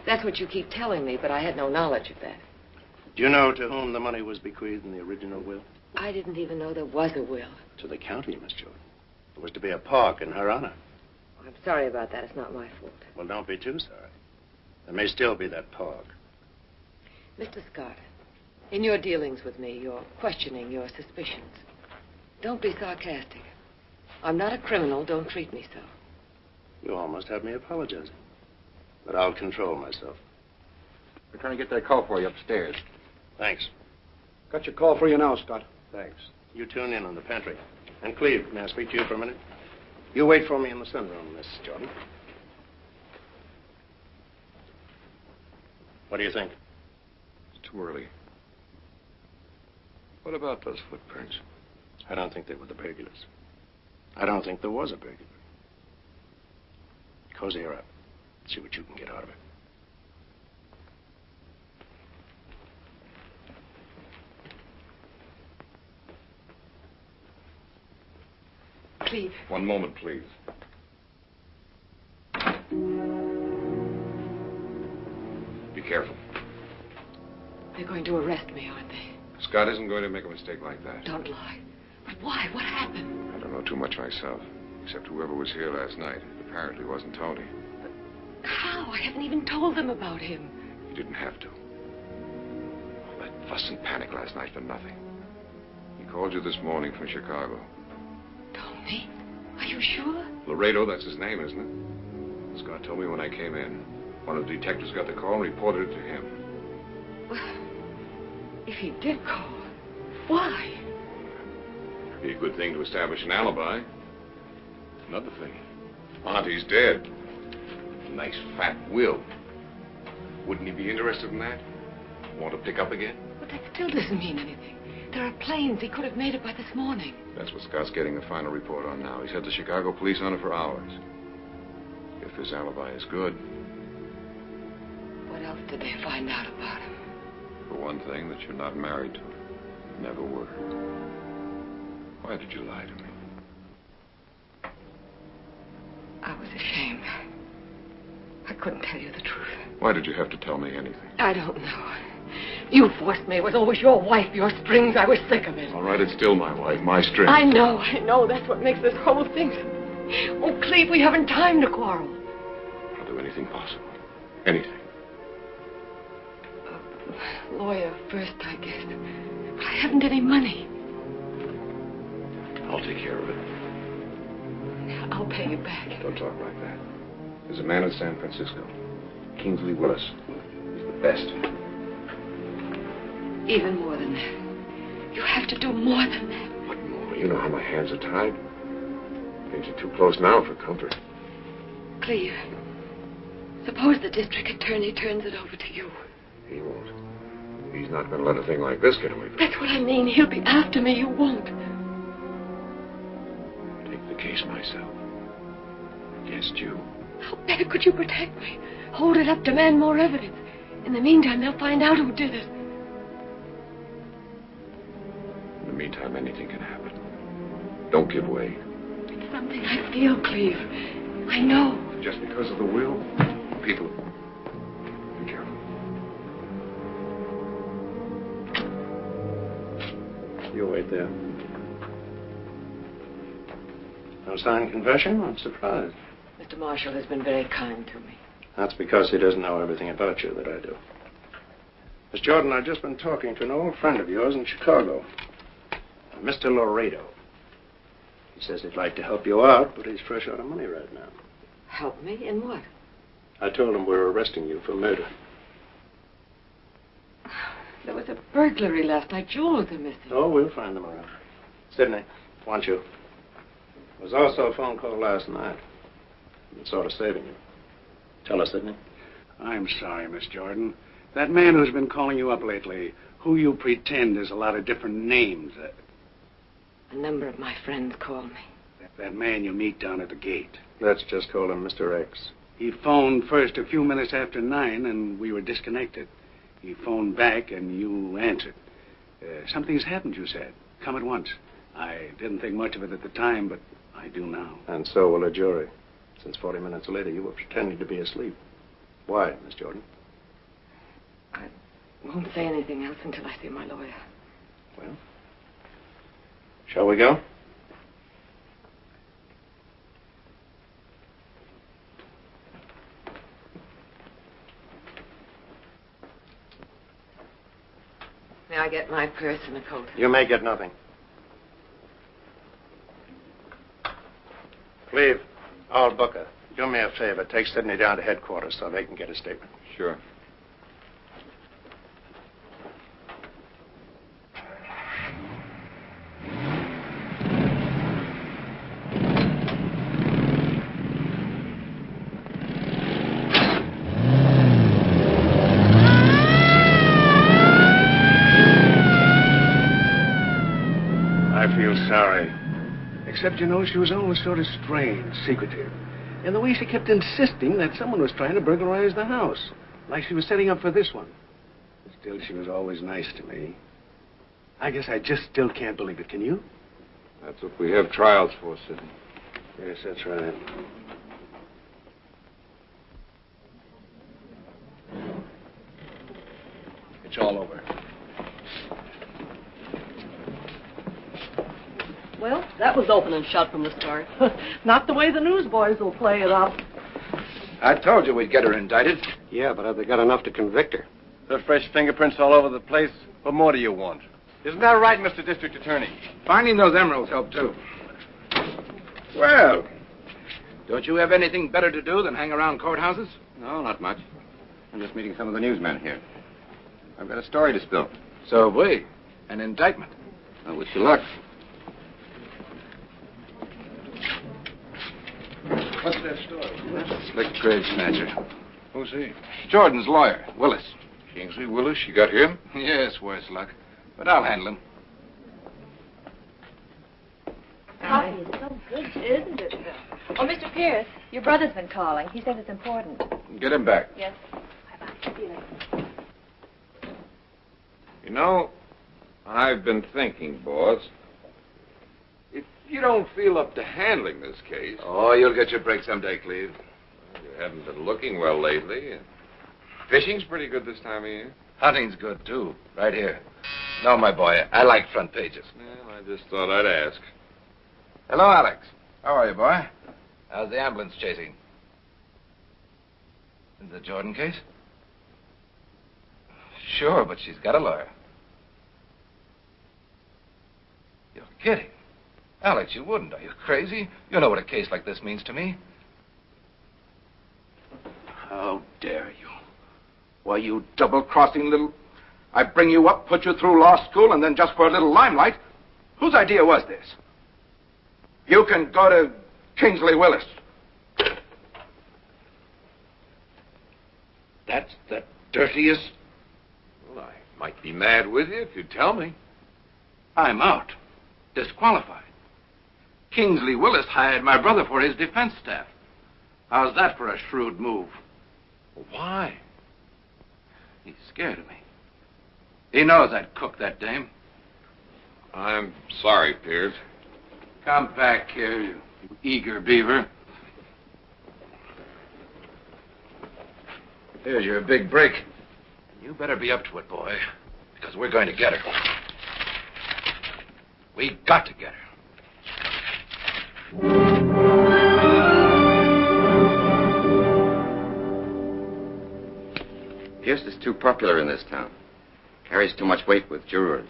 That's what you keep telling me, but I had no knowledge of that. Do you know to whom the money was bequeathed in the original will? I didn't even know there was a will. To the county, Miss Jordan. There was to be a park in her honor. I'm sorry about that. It's not my fault. Well, don't be too sorry. There may still be that park. Mr. Scott, in your dealings with me, you're questioning your suspicions. Don't be sarcastic. I'm not a criminal. Don't treat me so. You almost have me apologizing. But I'll control myself. We're trying to get that call for you upstairs. Thanks. Got your call for you now, Scott. Thanks. You tune in on the pantry. And Cleve, may I speak to you for a minute? You wait for me in the sunroom, Miss Jordan. What do you think? It's too early. What about those footprints? I don't think they were the burglars. I don't think there was a burglar. Cozy her up. See what you can get out of it. Cleve. One moment, please. Be careful. They're going to arrest me, aren't they? Scott isn't going to make a mistake like that. Don't lie. But why? What happened? I don't know too much myself, except whoever was here last night. It apparently wasn't Tony. But how? I haven't even told them about him. You didn't have to. All that fuss and panic last night for nothing. He called you this morning from Chicago. Tony? Are you sure? Laredo, that's his name, isn't it? Scott told me when I came in. One of the detectives got the call and reported it to him. Well, if he did call, why? Be a good thing to establish an alibi. Another thing, Auntie's dead. A nice fat will. Wouldn't he be interested in that? Want to pick up again? But that still doesn't mean anything. There are planes. He could have made it by this morning. That's what Scott's getting the final report on now. He's had the Chicago police on it for hours. If his alibi is good. What else did they find out about him? For one thing, that you're not married to her. Never were. Why did you lie to me? I was ashamed. I couldn't tell you the truth. Why did you have to tell me anything? I don't know. You forced me. It was always your wife, your strings. I was sick of it. All right, it's still my wife, my strings. I know. That's what makes this whole thing. Oh, Cleve, we haven't time to quarrel. I'll do anything possible. Anything. Lawyer first, I guess. But I haven't any money. I'll take care of it. I'll pay you back. Don't talk like that. There's a man in San Francisco, Kingsley Willis. He's the best. Even more than that. You have to do more than that. What more? You know how my hands are tied. Things are too close now for comfort. Cleve, suppose the district attorney turns it over to you. He won't. He's not going to let a thing like this get away from him. That's what I mean. He'll be after me. You won't. Take the case myself. Against you. How better could you protect me? Hold it up, demand more evidence. In the meantime, they'll find out who did it. In the meantime, anything can happen. Don't give way. It's something I feel, Cleve. I know. Just because of the will? People... Be careful. You wait there. No signed confession? I'm surprised. Mr. Marshall has been very kind to me. That's because he doesn't know everything about you that I do. Miss Jordan, I've just been talking to an old friend of yours in Chicago. Mr. Laredo. He says he'd like to help you out, but he's fresh out of money right now. Help me? In what? I told him we're arresting you for murder. There was a burglary last night. Jewels are missing. Oh, we'll find them around. Sidney, want you. There was also a phone call last night. It's sort of saving you. Tell us, Sidney. I'm sorry, Miss Jordan. That man who's been calling you up lately, who you pretend is a lot of different names. A number of my friends call me. That man you meet down at the gate. Let's just call him Mr. X. He phoned first a few minutes after 9, and we were disconnected. He phoned back, and you answered. Something's happened, you said. Come at once. I didn't think much of it at the time, but I do now. And so will a jury. Since 40 minutes later, you were pretending to be asleep. Why, Miss Jordan? I won't say anything else until I see my lawyer. Well, shall we go? May I get my purse and a coat? You may get nothing. Cleve, I'll book her. Do me a favor. Take Sidney down to headquarters so they can get a statement. Sure. I feel sorry. Except, you know, she was always sort of strange, secretive. And the way she kept insisting that someone was trying to burglarize the house. Like she was setting up for this one. Still, she was always nice to me. I guess I just still can't believe it. Can you? That's what we have trials for, Sidney. Yes, that's right. It's all over. Well, that was open and shut from the start. Not the way the newsboys will play it up. I told you we'd get her indicted. Yeah, but have they got enough to convict her? There are fresh fingerprints all over the place. What more do you want? Isn't that right, Mr. District Attorney? Finding those emeralds helped, too. Well, don't you have anything better to do than hang around courthouses? No, not much. I'm just meeting some of the newsmen here. I've got a story to spill. So have we. An indictment. I wish you luck. What's that story? Slick grave snatcher. Who's he? Jordan's lawyer, Willis. Kingsley Willis? You got him? Yes, worse luck. But I'll handle him. Coffee is so good, isn't it? Oh, Mr. Pierce, your brother's been calling. He says it's important. Get him back. Yes. Bye-bye. See you later. You know, I've been thinking, boss. If you don't feel up to handling this case... Oh, you'll get your break someday, Cleve. You haven't been looking well lately. Fishing's pretty good this time of year. Hunting's good, too. Right here. No, my boy, I like front pages. Well, I just thought I'd ask. Hello, Alex. How are you, boy? How's the ambulance chasing? The Jordan case? Sure, but she's got a lawyer. You're kidding. Alex, you wouldn't. Are you crazy? You know what a case like this means to me. How dare you? Why, you double-crossing little... I bring you up, put you through law school, and then just for a little limelight. Whose idea was this? You can go to Kingsley Willis. That's the dirtiest... Well, I might be mad with you if you'd tell me. I'm out. Disqualified. Kingsley Willis hired my brother for his defense staff. How's that for a shrewd move? Why? He's scared of me. He knows I'd cook that dame. I'm sorry, Pierce. Come back here, you eager beaver. Here's your big break. You better be up to it, boy, because we're going to get her. We got to get her. Pierce is too popular in this town. Carries too much weight with jurors.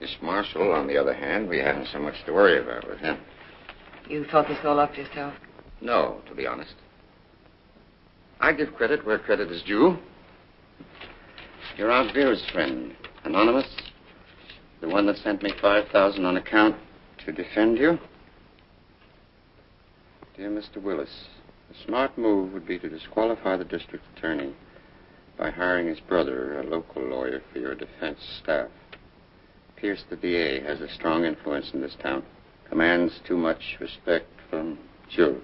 This Marshall, on the other hand, we haven't so much to worry about with him. You thought this all up yourself? No, to be honest. I give credit where credit is due. You're Aunt Vera's friend, Anonymous. The one that sent me $5,000 on account to defend you. Dear Mr. Willis, a smart move would be to disqualify the district attorney by hiring his brother, a local lawyer, for your defense staff. Pierce, the DA, has a strong influence in this town. commands too much respect from jurors.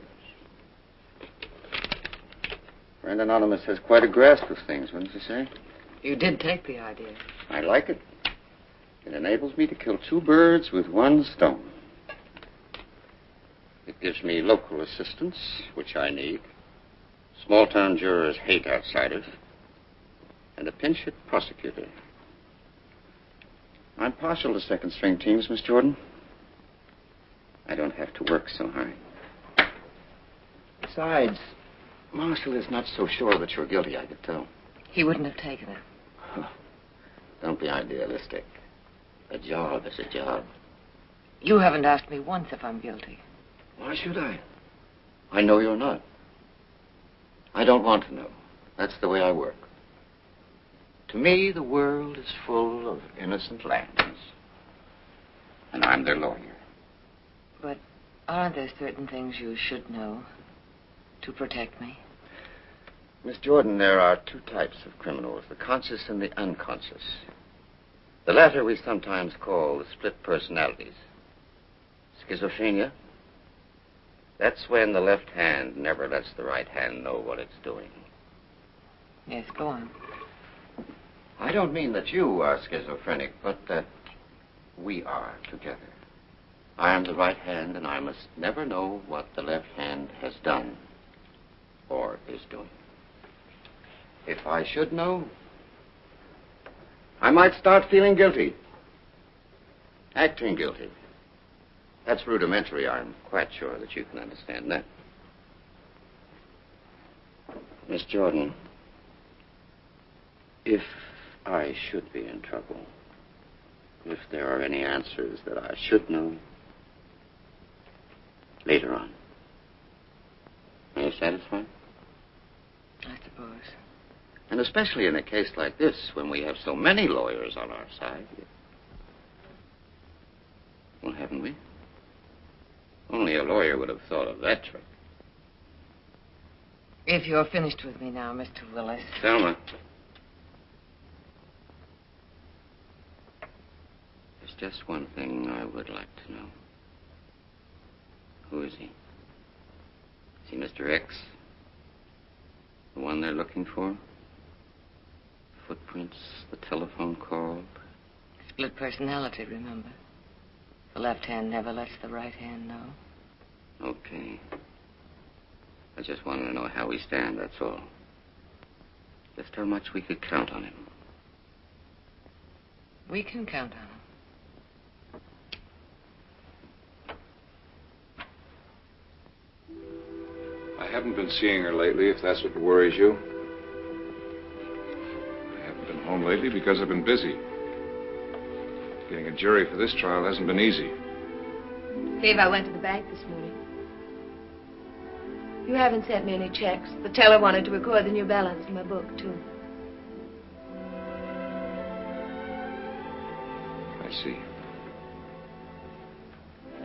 Friend Anonymous has quite a grasp of things, wouldn't you say? You did take the idea. I like it. It enables me to kill two birds with one stone. It gives me local assistance, which I need. Small-town jurors hate outsiders. And a pinch-hit prosecutor. I'm partial to second-string teams, Miss Jordan. I don't have to work so hard. Besides, Marshall is not so sure that you're guilty, I could tell. He wouldn't have taken it. Don't be idealistic. A job is a job. You haven't asked me once if I'm guilty. Why should I? I know you're not. I don't want to know. That's the way I work. To me, the world is full of innocent lambs. And I'm their lawyer. But aren't there certain things you should know to protect me? Miss Jordan, there are two types of criminals, the conscious and the unconscious. The latter we sometimes call the split personalities. Schizophrenia. That's when the left hand never lets the right hand know what it's doing. Yes, go on. I don't mean that you are schizophrenic, but that we are together. I am the right hand, and I must never know what the left hand has done or is doing. If I should know, I might start feeling guilty. Acting guilty. That's rudimentary. I'm quite sure that you can understand that. Miss Jordan, if I should be in trouble, if there are any answers that I should know, later on. Are you satisfied? I suppose. And especially in a case like this, when we have so many lawyers on our side. Well, haven't we? Only a lawyer would have thought of that trick. If you're finished with me now, Mr. Willis. Thelma. There's just one thing I would like to know. Who is he? Is he Mr. X? The one they're looking for? Footprints, the telephone call. Split personality, remember? The left hand never lets the right hand know. Okay. I just wanted to know how we stand, that's all. Just how much we could count on him. We can count on him. I haven't been seeing her lately, if that's what worries you. I haven't been home lately because I've been busy. Getting a jury for this trial hasn't been easy. Cleve, I went to the bank this morning. You haven't sent me any checks. The teller wanted to record the new balance in my book, too. I see.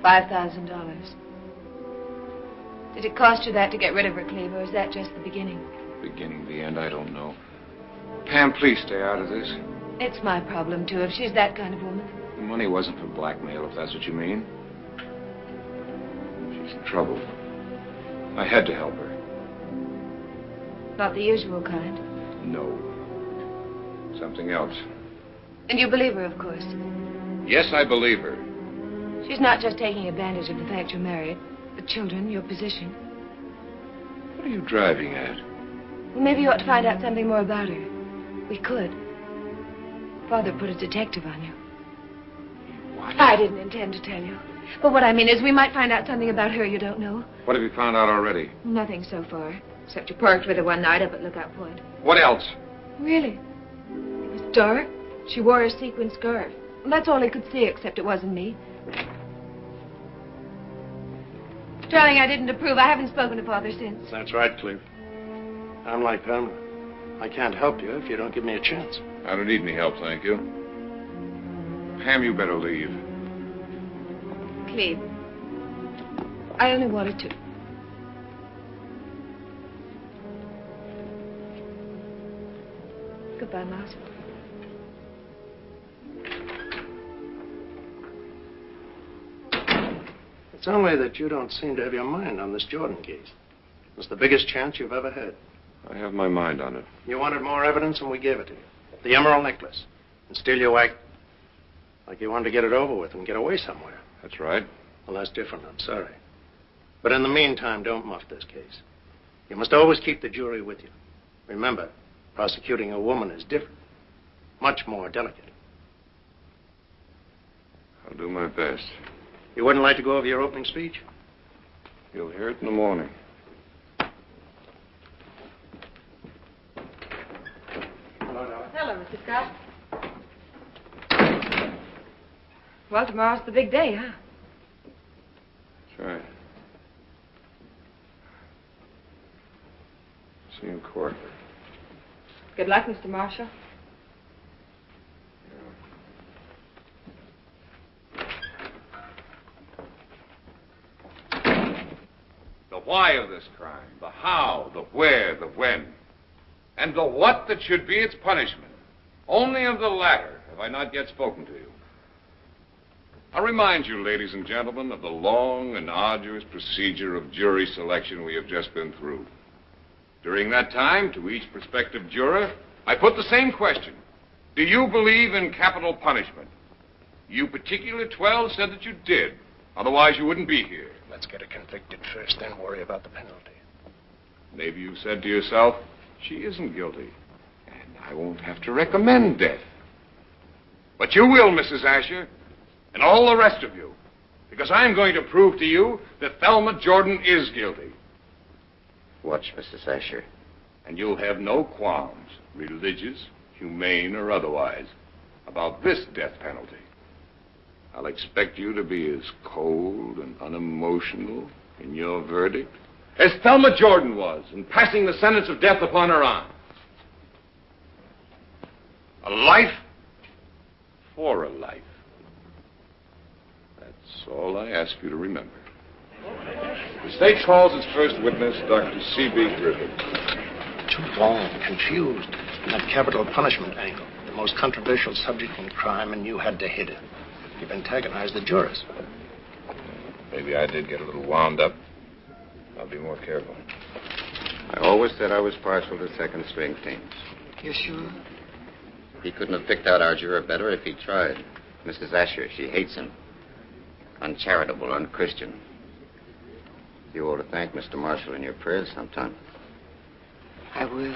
$5,000. Did it cost you that to get rid of her, Cleve, or is that just the beginning? Beginning, the end, I don't know. Pam, please stay out of this. It's my problem, too, if she's that kind of woman. The money wasn't for blackmail, if that's what you mean. She's in trouble. I had to help her. Not the usual kind. No. Something else. And you believe her, of course. Yes, I believe her. She's not just taking advantage of the fact you're married. The children, your position. What are you driving at? Well, maybe you ought to find out something more about her. We could. Father put a detective on you. What? I didn't intend to tell you. But what I mean is we might find out something about her you don't know. What have you found out already? Nothing so far. Except you parked with her one night up at Lookout Point. What else? Really? It was dark. She wore a sequin scarf. Well, that's all he could see, except it wasn't me. Darling, I didn't approve. I haven't spoken to Father since. That's right, Cleve. I'm like Thelma. I can't help you if you don't give me a chance. I don't need any help, thank you. Pam, you better leave. Cleve, I only wanted to. Goodbye, Miles. It's only that you don't seem to have your mind on this Jordan case. It's the biggest chance you've ever had. I have my mind on it. You wanted more evidence, and we gave it to you. The emerald necklace. And still you act like you wanted to get it over with and get away somewhere. That's right. Well, that's different. I'm sorry. But in the meantime, don't muff this case. You must always keep the jury with you. Remember, prosecuting a woman is different. Much more delicate. I'll do my best. You wouldn't like to go over your opening speech? You'll hear it in the morning. Hello, Mr. Scott. Well, tomorrow's the big day, huh? That's right. See you in court. Good luck, Mr. Marshall. The why of this crime, the how, the where, the when, and the what that should be its punishment. Only of the latter have I not yet spoken to you. I remind you, ladies and gentlemen, of the long and arduous procedure of jury selection we have just been through. During that time, to each prospective juror, I put the same question. Do you believe in capital punishment? You particular 12 said that you did. Otherwise, you wouldn't be here. Let's get her convicted first, then worry about the penalty. Maybe you said to yourself, she isn't guilty, and I won't have to recommend death. But you will, Mrs. Asher, and all the rest of you, because I'm going to prove to you that Thelma Jordon is guilty. Watch, Mrs. Asher. And you'll have no qualms, religious, humane, or otherwise, about this death penalty. I'll expect you to be as cold and unemotional in your verdict as Thelma Jordon was in passing the sentence of death upon her aunt. A life for a life. That's all I ask you to remember. The state calls its first witness, Dr. C.B. Griffith. Too long, confused. In that capital punishment angle. The most controversial subject in crime, and you had to hit it. You've antagonized the jurors. Maybe I did get a little wound up. I'll be more careful. I always said I was partial to second-string teams. You sure? He couldn't have picked out our juror better if he tried. Mrs. Asher, she hates him. Uncharitable, unchristian. You ought to thank Mr. Marshall in your prayers sometime. I will.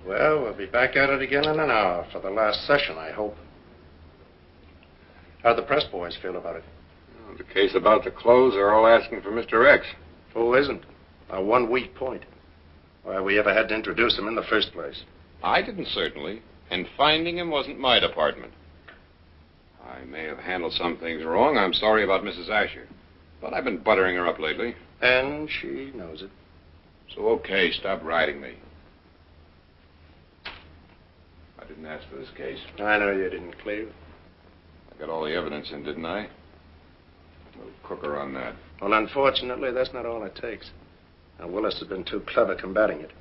Well, we'll be back at it again in an hour for the last session, I hope. How'd the press boys feel about it? The case about the clothes, they're all asking for Mr. X. Who isn't? Our one weak point. Why we ever had to introduce him in the first place. I didn't, certainly. And finding him wasn't my department. I may have handled some things wrong. I'm sorry about Mrs. Asher. But I've been buttering her up lately. And she knows it. So, okay, stop riding me. I didn't ask for this case. I know you didn't, Cleve. I got all the evidence in, didn't I? We'll cook her on that. Well, unfortunately, that's not all it takes. Now, Willis has been too clever combating it.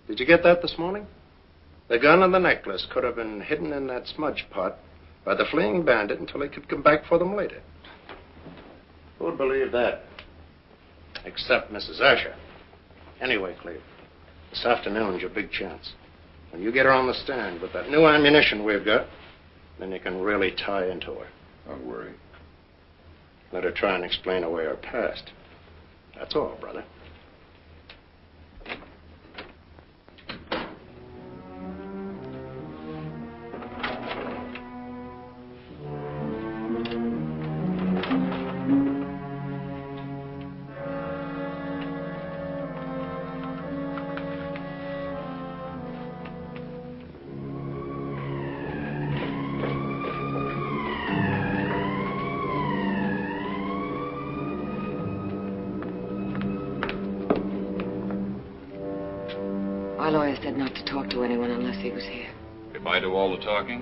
Did you get that this morning? The gun and the necklace could have been hidden in that smudge pot by the fleeing bandit until he could come back for them later. Who'd believe that? Except Mrs. Asher. Anyway, Cleve, this afternoon's your big chance. When you get her on the stand with that new ammunition we've got, then you can really tie into her. Don't worry. Let her try and explain away her past. That's all, brother. Our lawyer said not to talk to anyone unless he was here. If I do all the talking,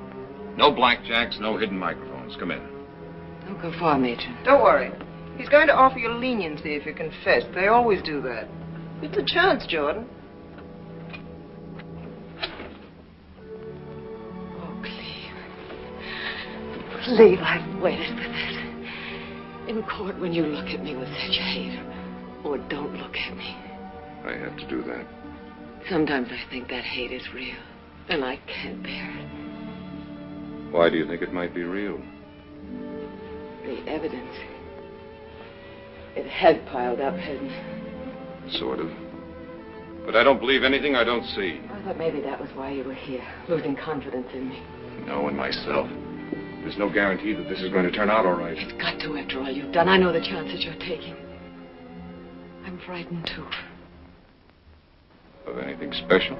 no blackjacks, no hidden microphones. Come in. Don't go far, Major. Don't worry. He's going to offer you leniency if you confess. They always do that. It's a chance, Jordan. Oh, Cleve. Cleve, I've waited for this. In court, when you look at me with such hate, or don't look at me. I have to do that. Sometimes I think that hate is real, and I can't bear it. Why do you think it might be real? The evidence. It has piled up, hasn't it? Sort of. But I don't believe anything I don't see. I thought maybe that was why you were here, losing confidence in me. No, in myself. There's no guarantee that this is going to turn out all right. It's got to after all you've done. I know the chances you're taking. I'm frightened, too. Of anything special?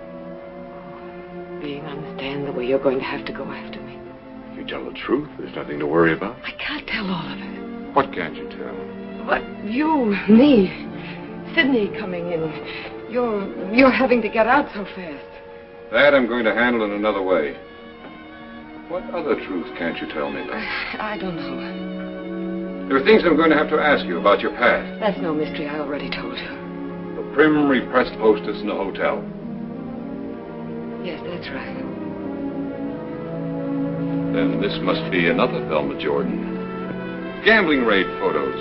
Being on the stand the way you're going to have to go after me. If you tell the truth, there's nothing to worry about. I can't tell all of it. What can't you tell? But you, me, Sydney coming in. You're having to get out so fast. That I'm going to handle in another way. What other truth can't you tell me, though? I don't know. There are things I'm going to have to ask you about your past. That's no mystery. I already told you. The prim, repressed hostess in the hotel. Yes, that's right. Then this must be another Thelma Jordon. Gambling raid photos.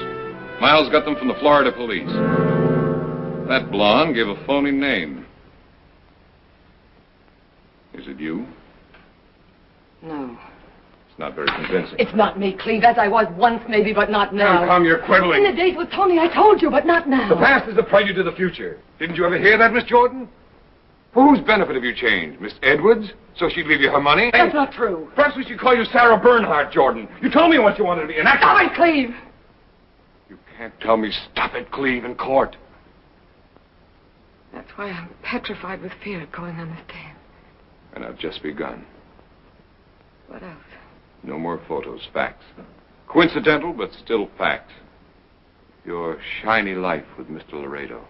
Miles got them from the Florida police. That blonde gave a phony name. Is it you? No. It's not very convincing. It's not me, Cleve, as I was once maybe, but not now. Come, you're quibbling. In the days with Tony, I told you, but not now. The past is the prelude to the future. Didn't you ever hear that, Miss Jordan? For whose benefit have you changed? Miss Edwards? So she'd leave you her money? That's not true. Perhaps we should call you Sarah Bernhardt, Jordan. You told me once you wanted to be an actress. Stop it, Cleve! You can't tell me stop it, Cleve, in court. That's why I'm petrified with fear of going on the stand. And I've just begun. What else? No more photos, facts. Coincidental, but still facts. Your shiny life with Mr. Laredo.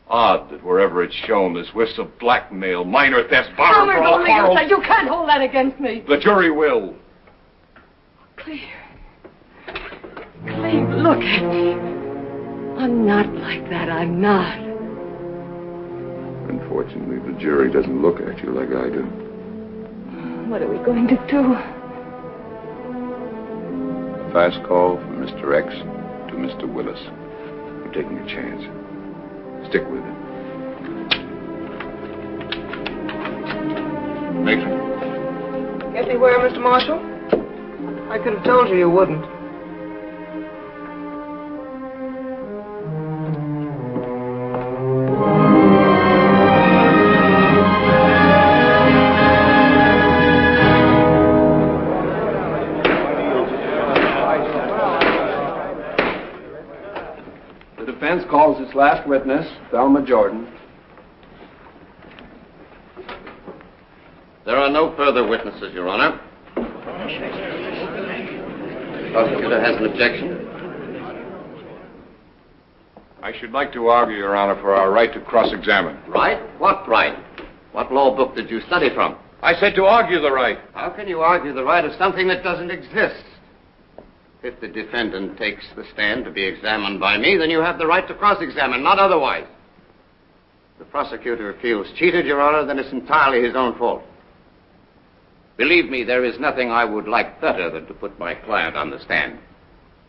Odd that wherever it's shown, there's whiffs of blackmail, minor thefts, borrowed for all quarrels. You can't hold that against me. The jury will. Cleve. Cleve, look at me. I'm not like that. I'm not. Unfortunately, the jury doesn't look at you like I do. What are we going to do? Fast call from Mr. X to Mr. Willis. I'm taking a chance. Stick with it. Matron. Get me where, Mr. Marshall? I could have told you you wouldn't. Calls its last witness, Thelma Jordon. There are no further witnesses, Your Honor. The prosecutor has an objection. I should like to argue, Your Honor, for our right to cross-examine. Right? What right? What law book did you study from? I said to argue the right. How can you argue the right of something that doesn't exist? If the defendant takes the stand to be examined by me, then you have the right to cross-examine, not otherwise. If the prosecutor feels cheated, Your Honor, then it's entirely his own fault. Believe me, there is nothing I would like better than to put my client on the stand.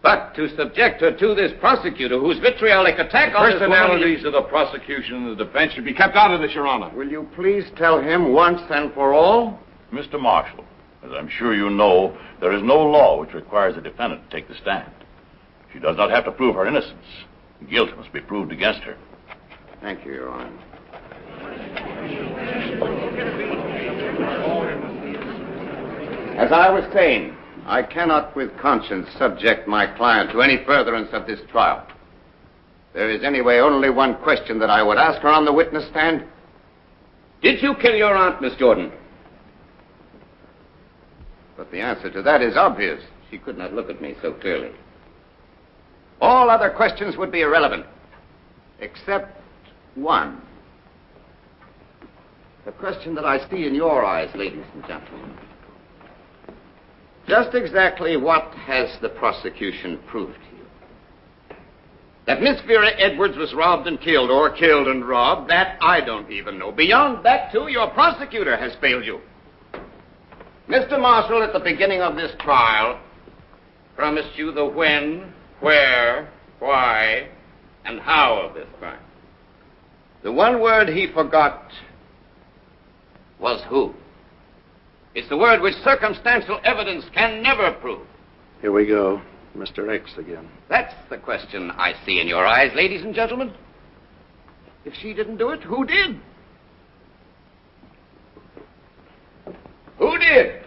But to subject her to this prosecutor whose vitriolic attack on this woman... Personalities of the prosecution and the defense should be kept out of this, Your Honor. Will you please tell him once and for all? Mr. Marshall, as I'm sure you know, there is no law which requires a defendant to take the stand. She does not have to prove her innocence. Guilt must be proved against her. Thank you, Your Honor. As I was saying, I cannot with conscience subject my client to any furtherance of this trial. There is anyway only one question that I would ask her on the witness stand. Did you kill your aunt, Miss Jordan? But the answer to that is obvious. She could not look at me so clearly. All other questions would be irrelevant, except one. The question that I see in your eyes, ladies and gentlemen. Just exactly what has the prosecution proved to you? That Miss Vera Edwards was robbed and killed, or killed and robbed, that I don't even know. Beyond that, too, your prosecutor has failed you. Mr. Marshall, at the beginning of this trial, promised you the when, where, why, and how of this crime. The one word he forgot was who. It's the word which circumstantial evidence can never prove. Here we go. Mr. X again. That's the question I see in your eyes, ladies and gentlemen. If she didn't do it, who did? Who did?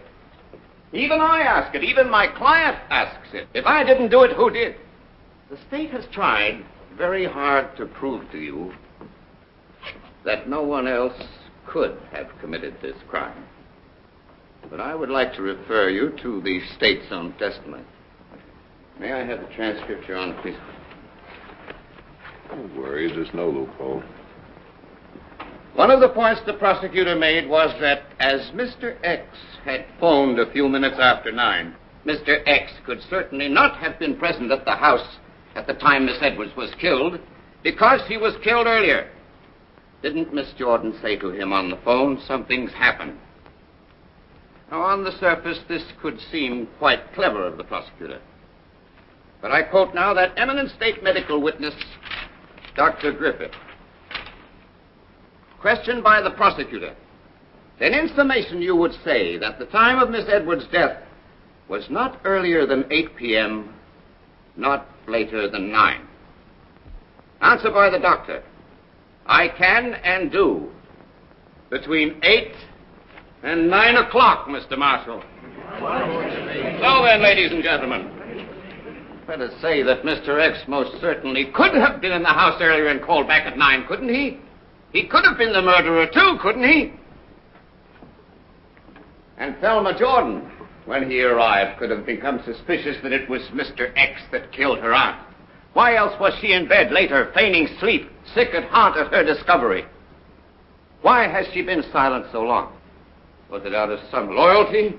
Even I ask it. Even my client asks it. If I didn't do it, who did? The state has tried very hard to prove to you that no one else could have committed this crime. But I would like to refer you to the state's own testimony. May I have the transcript, Your Honor, please? No worries, there's no loophole. One of the points the prosecutor made was that as Mr. X had phoned a few minutes after 9, Mr. X could certainly not have been present at the house at the time Miss Edwards was killed because he was killed earlier. Didn't Miss Jordan say to him on the phone, something's happened? Now, on the surface, this could seem quite clever of the prosecutor. But I quote now that eminent state medical witness, Dr. Griffith. Questioned by the prosecutor, then in summation you would say that the time of Miss Edwards' death was not earlier than 8 p.m., not later than 9. Answer by the doctor. I can and do between 8 and 9 o'clock, Mr. Marshall. So then, ladies and gentlemen, let us say that Mr. X most certainly could have been in the house earlier and called back at 9, couldn't he? He could have been the murderer, too, couldn't he? And Thelma Jordon, when he arrived, could have become suspicious that it was Mr. X that killed her aunt. Why else was she in bed later, feigning sleep, sick at heart at her discovery? Why has she been silent so long? Was it out of some loyalty?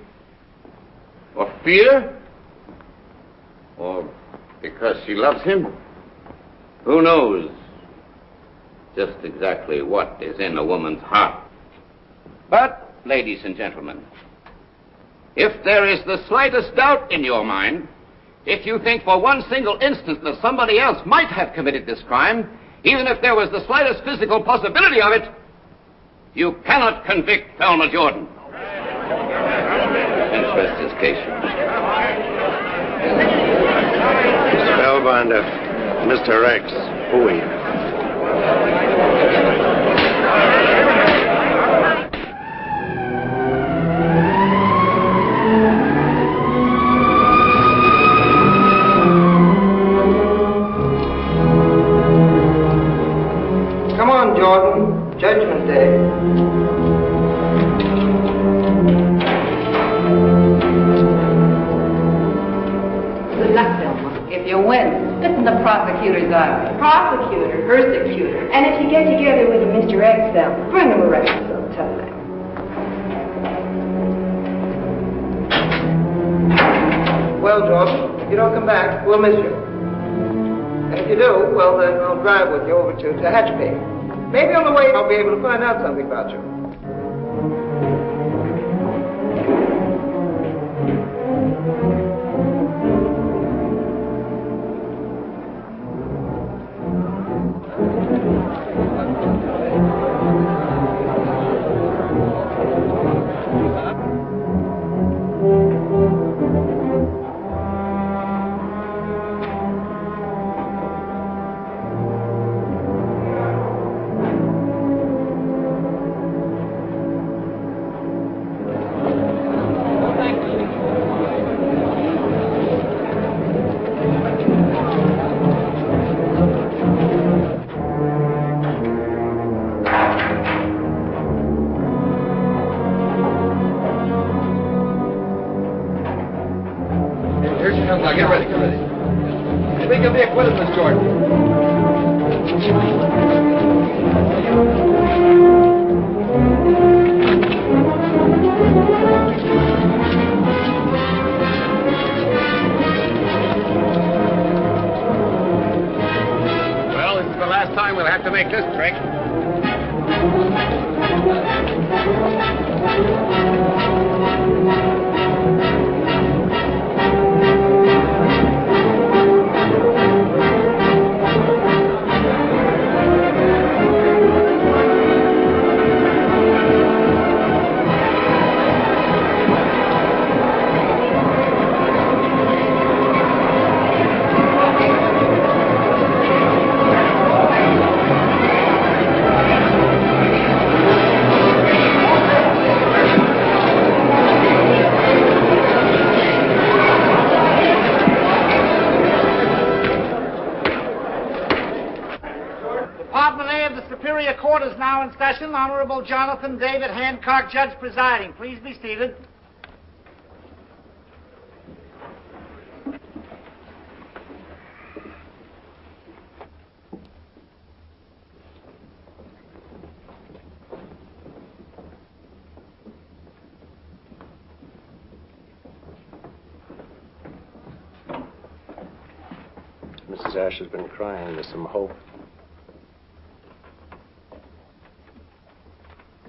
Or fear? Or because she loves him? Who knows just exactly what is in a woman's heart? But, ladies and gentlemen, if there is the slightest doubt in your mind, if you think for one single instant that somebody else might have committed this crime, even if there was the slightest physical possibility of it, you cannot convict Thelma Jordon. Interest his case. Spellbinder, Mr. X, who are you? Come on, Jordan. Judgment Day. Good luck, Thelma. If you win, spit in the prosecutor's eye. Prosecutor, persecutor. And if you get together with Mr. X, Thelma, bring him around sometime. Well, Jordan, if you don't come back, we'll miss you. And if you do, well, then I'll drive with you over to Tehachapi. Maybe on the way I'll be able to find out something about you. Now, get ready, get ready. You think you'll be acquitted, Miss Jordan? Well, this is the last time we'll have to make this trick. now in session. Honorable Jonathan David Hancock, judge presiding. Please be seated. Mrs. Ash has been crying. There's some hope.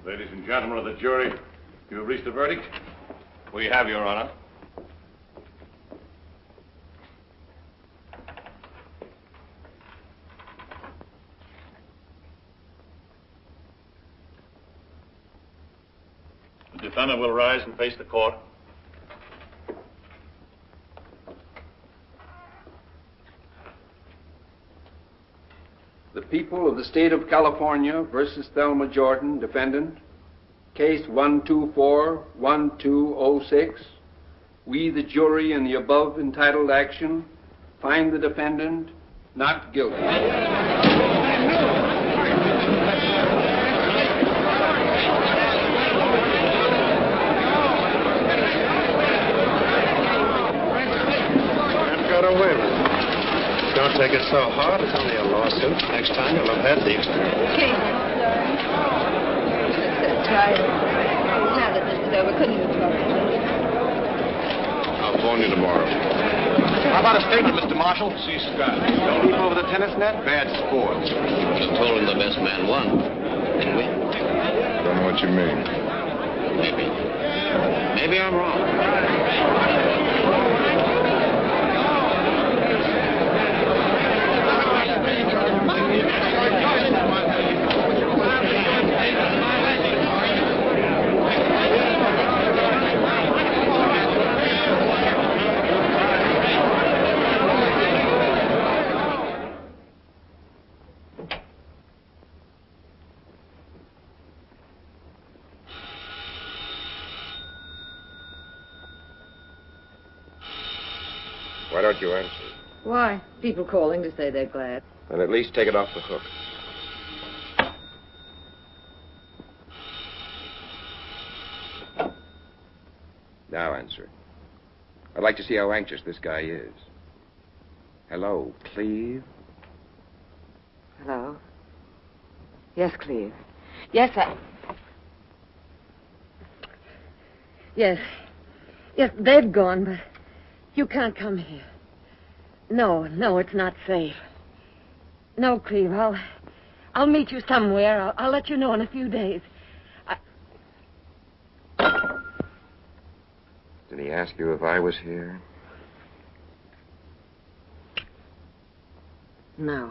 Ladies and gentlemen of the jury, you have reached a verdict? We have, Your Honor. The defendant will rise and face the court. The people of the state of California versus Thelma Jordon, defendant, case 124-1206. We, the jury, in the above entitled action, find the defendant not guilty. Got away with it. Don't take it so hard. It's only a lawsuit. Next time you'll have had the experience. King. I'm so tired. Now that this is over, couldn't you talk to me? I'll phone you tomorrow. How about a statement, Mr. Marshall? See Scott. Don't leap over the tennis net? Bad sports. You told him the best man won, didn't we? Don't know what you mean. Maybe I'm wrong. Why don't you answer? Why? People calling to say they're glad. Then at least take it off the hook. Now answer. I'd like to see how anxious this guy is. Hello, Cleve? Hello? Yes, Cleve. Yes, Yes. Yes, they've gone, but you can't come here. No, it's not safe. No, Cleve, I'll meet you somewhere. I'll let you know in a few days. Did he ask you if I was here? No.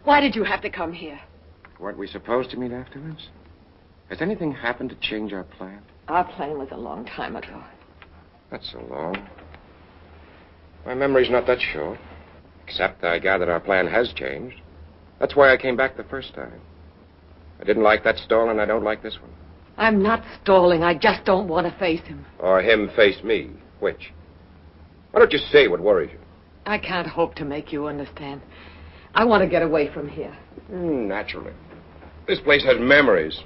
Why did you have to come here? Weren't we supposed to meet afterwards? Has anything happened to change our plan? Our plan was a long time ago. Not so long. My memory's not that short. Except I gather our plan has changed. That's why I came back the first time. I didn't like that stall, and I don't like this one. I'm not stalling. I just don't want to face him. Or him face me. Which? Why don't you say what worries you? I can't hope to make you understand. I want to get away from here. Naturally. This place has memories.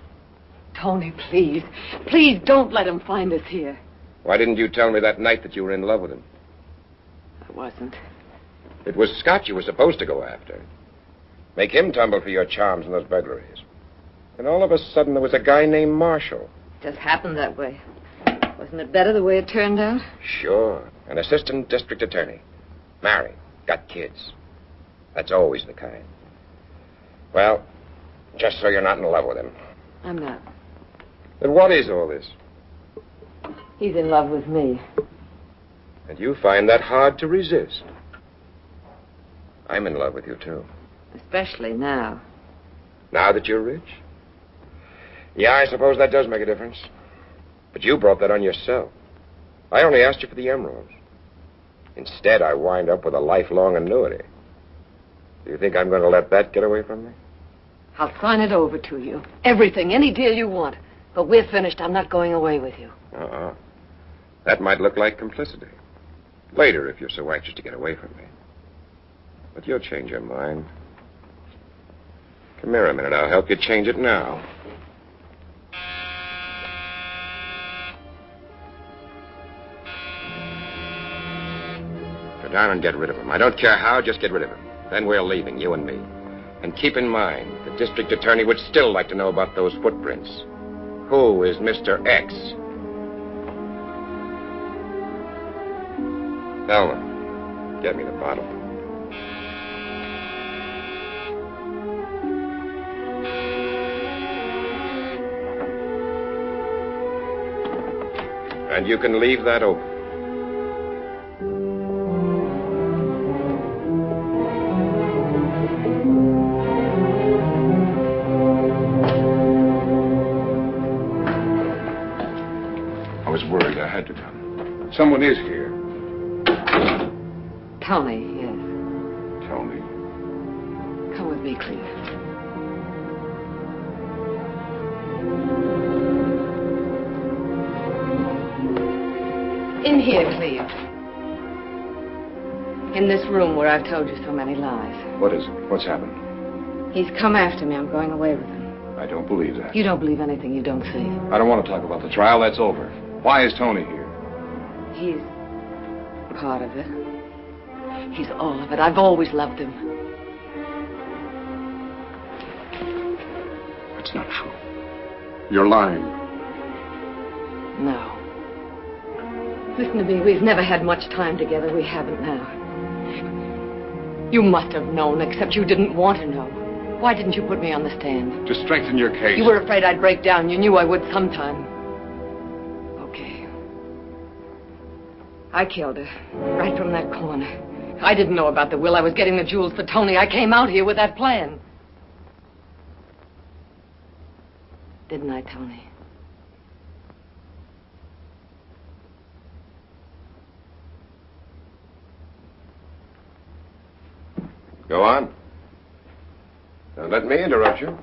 Tony, please. Please don't let him find us here. Why didn't you tell me that night that you were in love with him? I wasn't. It was Scott you were supposed to go after. Make him tumble for your charms and those burglaries. And all of a sudden there was a guy named Marshall. Just happened that way. Wasn't it better the way it turned out? Sure. An assistant district attorney. Married. Got kids. That's always the kind. Well, just so you're not in love with him. I'm not. Then what is all this? He's in love with me. And you find that hard to resist. I'm in love with you, too. Especially now. Now that you're rich? Yeah, I suppose that does make a difference. But you brought that on yourself. I only asked you for the emeralds. Instead, I wind up with a lifelong annuity. Do you think I'm going to let that get away from me? I'll sign it over to you. Everything, any deal you want. But we're finished. I'm not going away with you. That might look like complicity. Later, if you're so anxious to get away from me. But you'll change your mind. Come here a minute. I'll help you change it now. Go down and get rid of him. I don't care how, just get rid of him. Then we're leaving, you and me. And keep in mind, the district attorney would still like to know about those footprints. Who is Mr. X? Thelma, get me the bottle. And you can leave that open. I was worried. I had to come. Someone is here. Tony, yes. Tony. Come with me, Cleve. In here, Cleve. In this room where I've told you so many lies. What is it? What's happened? He's come after me. I'm going away with him. I don't believe that. You don't believe anything you don't see. I don't want to talk about the trial. That's over. Why is Tony here? He's part of it. He's all of it. I've always loved him. That's not true. You're lying. No. Listen to me. We've never had much time together. We haven't now. You must have known, except you didn't want to know. Why didn't you put me on the stand? To strengthen your case. You were afraid I'd break down. You knew I would sometime. Okay. I killed her. Right from that corner. I didn't know about the will. I was getting the jewels for Tony. I came out here with that plan. Didn't I, Tony? Go on. Don't let me interrupt you.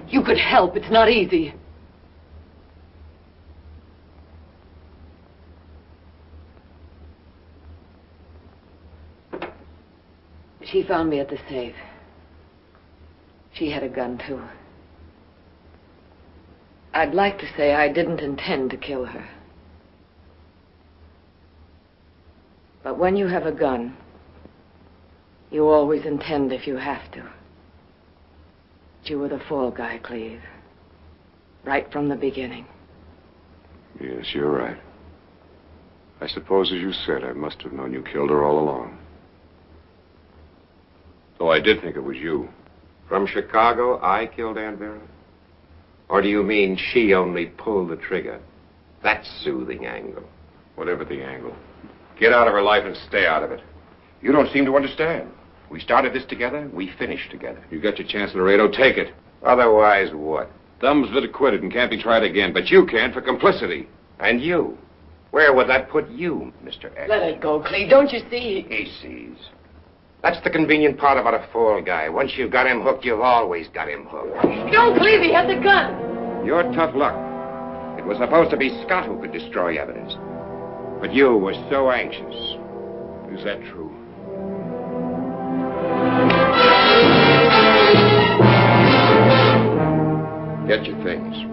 You could help. It's not easy. She found me at the safe. She had a gun, too. I'd like to say I didn't intend to kill her. But when you have a gun, you always intend if you have to. But you were the fall guy, Cleve. Right from the beginning. Yes, you're right. I suppose, as you said, I must have known you killed her all along. Though I did think it was you. From Chicago, I killed Aunt Vera? Or do you mean she only pulled the trigger? That soothing angle. Whatever the angle. Get out of her life and stay out of it. You don't seem to understand. We started this together, we finished together. You got your chance, Laredo. Take it. Otherwise, what? Thumb's been acquitted and can't be tried again, but you can for complicity. And you? Where would that put you, Mr. X? Let it go, Cleve. Don't you see? He sees. That's the convenient part about a fall guy. Once you've got him hooked, you've always got him hooked. Don't, Cleve. He had the gun. You're tough luck. It was supposed to be Scott who could destroy evidence. But you were so anxious. Is that true? Get your things.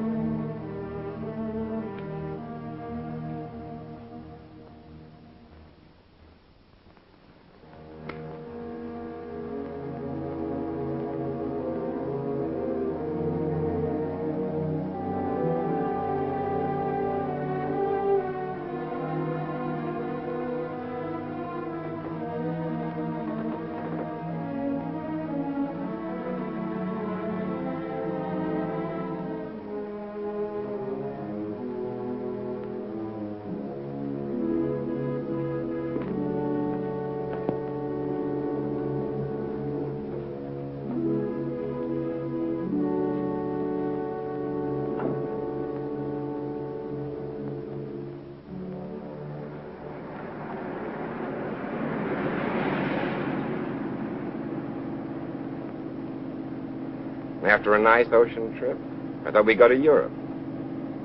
After a nice ocean trip? I thought we'd go to Europe.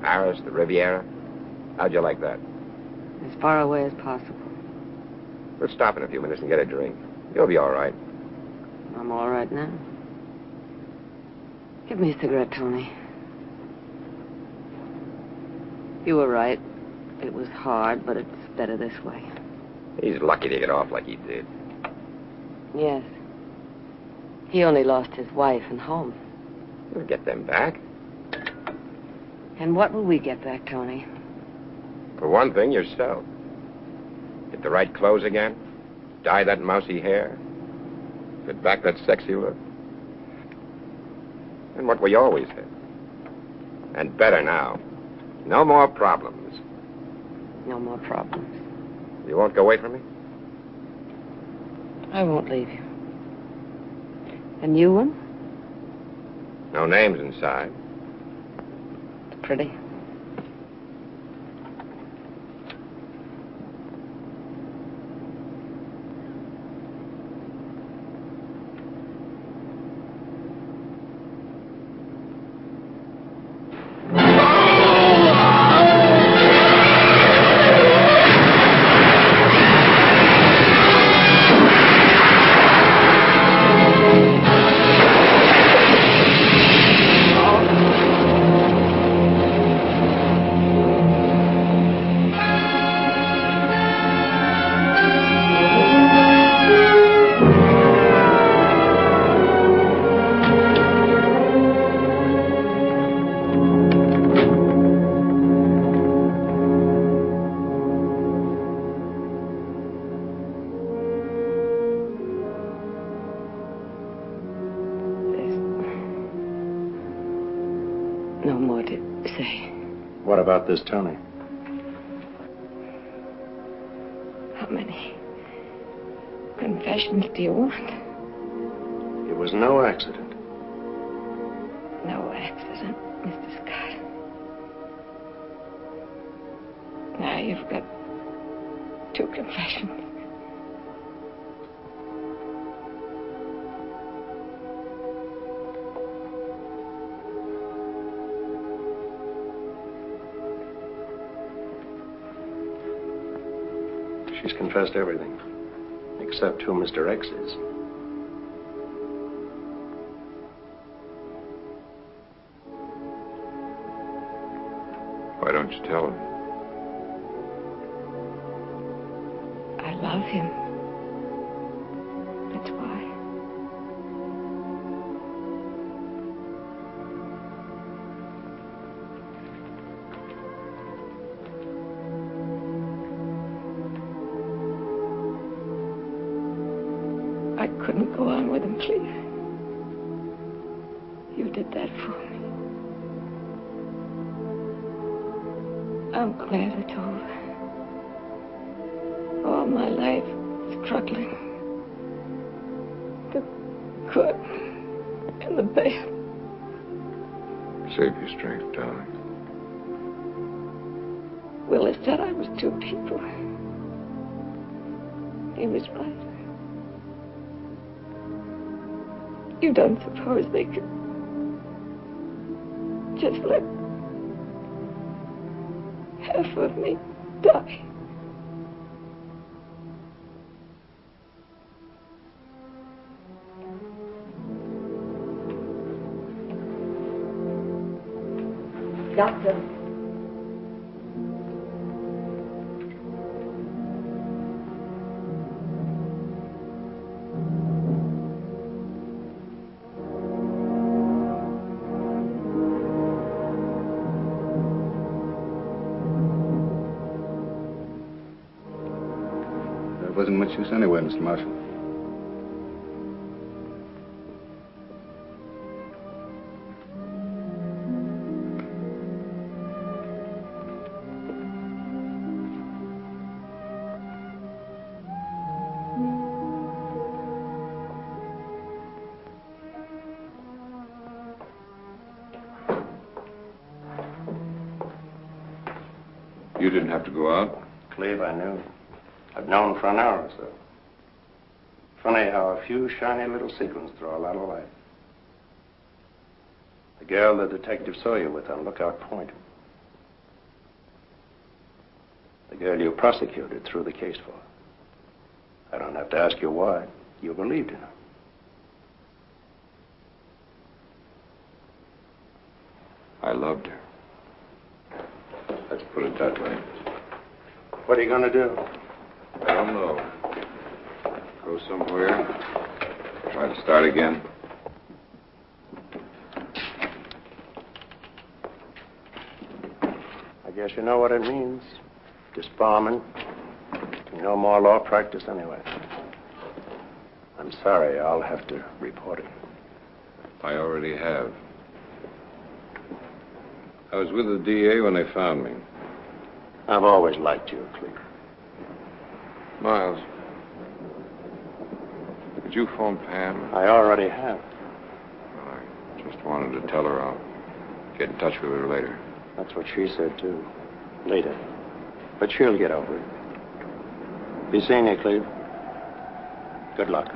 Paris, the Riviera. How'd you like that? As far away as possible. We'll stop in a few minutes and get a drink. You'll be all right. I'm all right now. Give me a cigarette, Tony. You were right. It was hard, but it's better this way. He's lucky to get off like he did. Yes. He only lost his wife and home. We'll get them back. And what will we get back, Tony? For one thing, yourself. Get the right clothes again. Dye that mousy hair. Get back that sexy look. And what we always had. And better now. No more problems. No more problems. You won't go away from me? I won't leave you. And you, one? No names inside. Pretty. No more to say. What about this Tony? How many confessions do you want? It was no accident. No accident, Mr. Scott. Now you've got 2 confessions. She's confessed everything, except who Mr. X is. Why don't you tell her? I love him. That's why. I couldn't go on with him, Cleve. You did that for me. I'm glad it's over. All my life, struggling. The good and the bad. Save your strength, darling. Willis said I was 2 people. He was right. You don't suppose they could just let half of me die? Doctor. There wasn't much use anyway, Mr. Marshall. You didn't have to go out. Cleve, I knew. I've known for an hour or so. Funny how a few shiny little sequins throw a lot of light. The girl the detective saw you with on Lookout Point. The girl you prosecuted threw the case for. I don't have to ask you why. You believed in her. I loved her. Let's put it that way. What are you going to do? I don't know. Go somewhere. Try to start again. I guess you know what it means. Disbarment. No more law practice anyway. I'm sorry, I'll have to report it. I already have. I was with the DA when they found me. I've always liked you, Cleve. Miles, could you phone Pam? I already have. Well, I just wanted to tell her I'll get in touch with her later. That's what she said, too. Later. But she'll get over it. Be seeing you, Cleve. Good luck.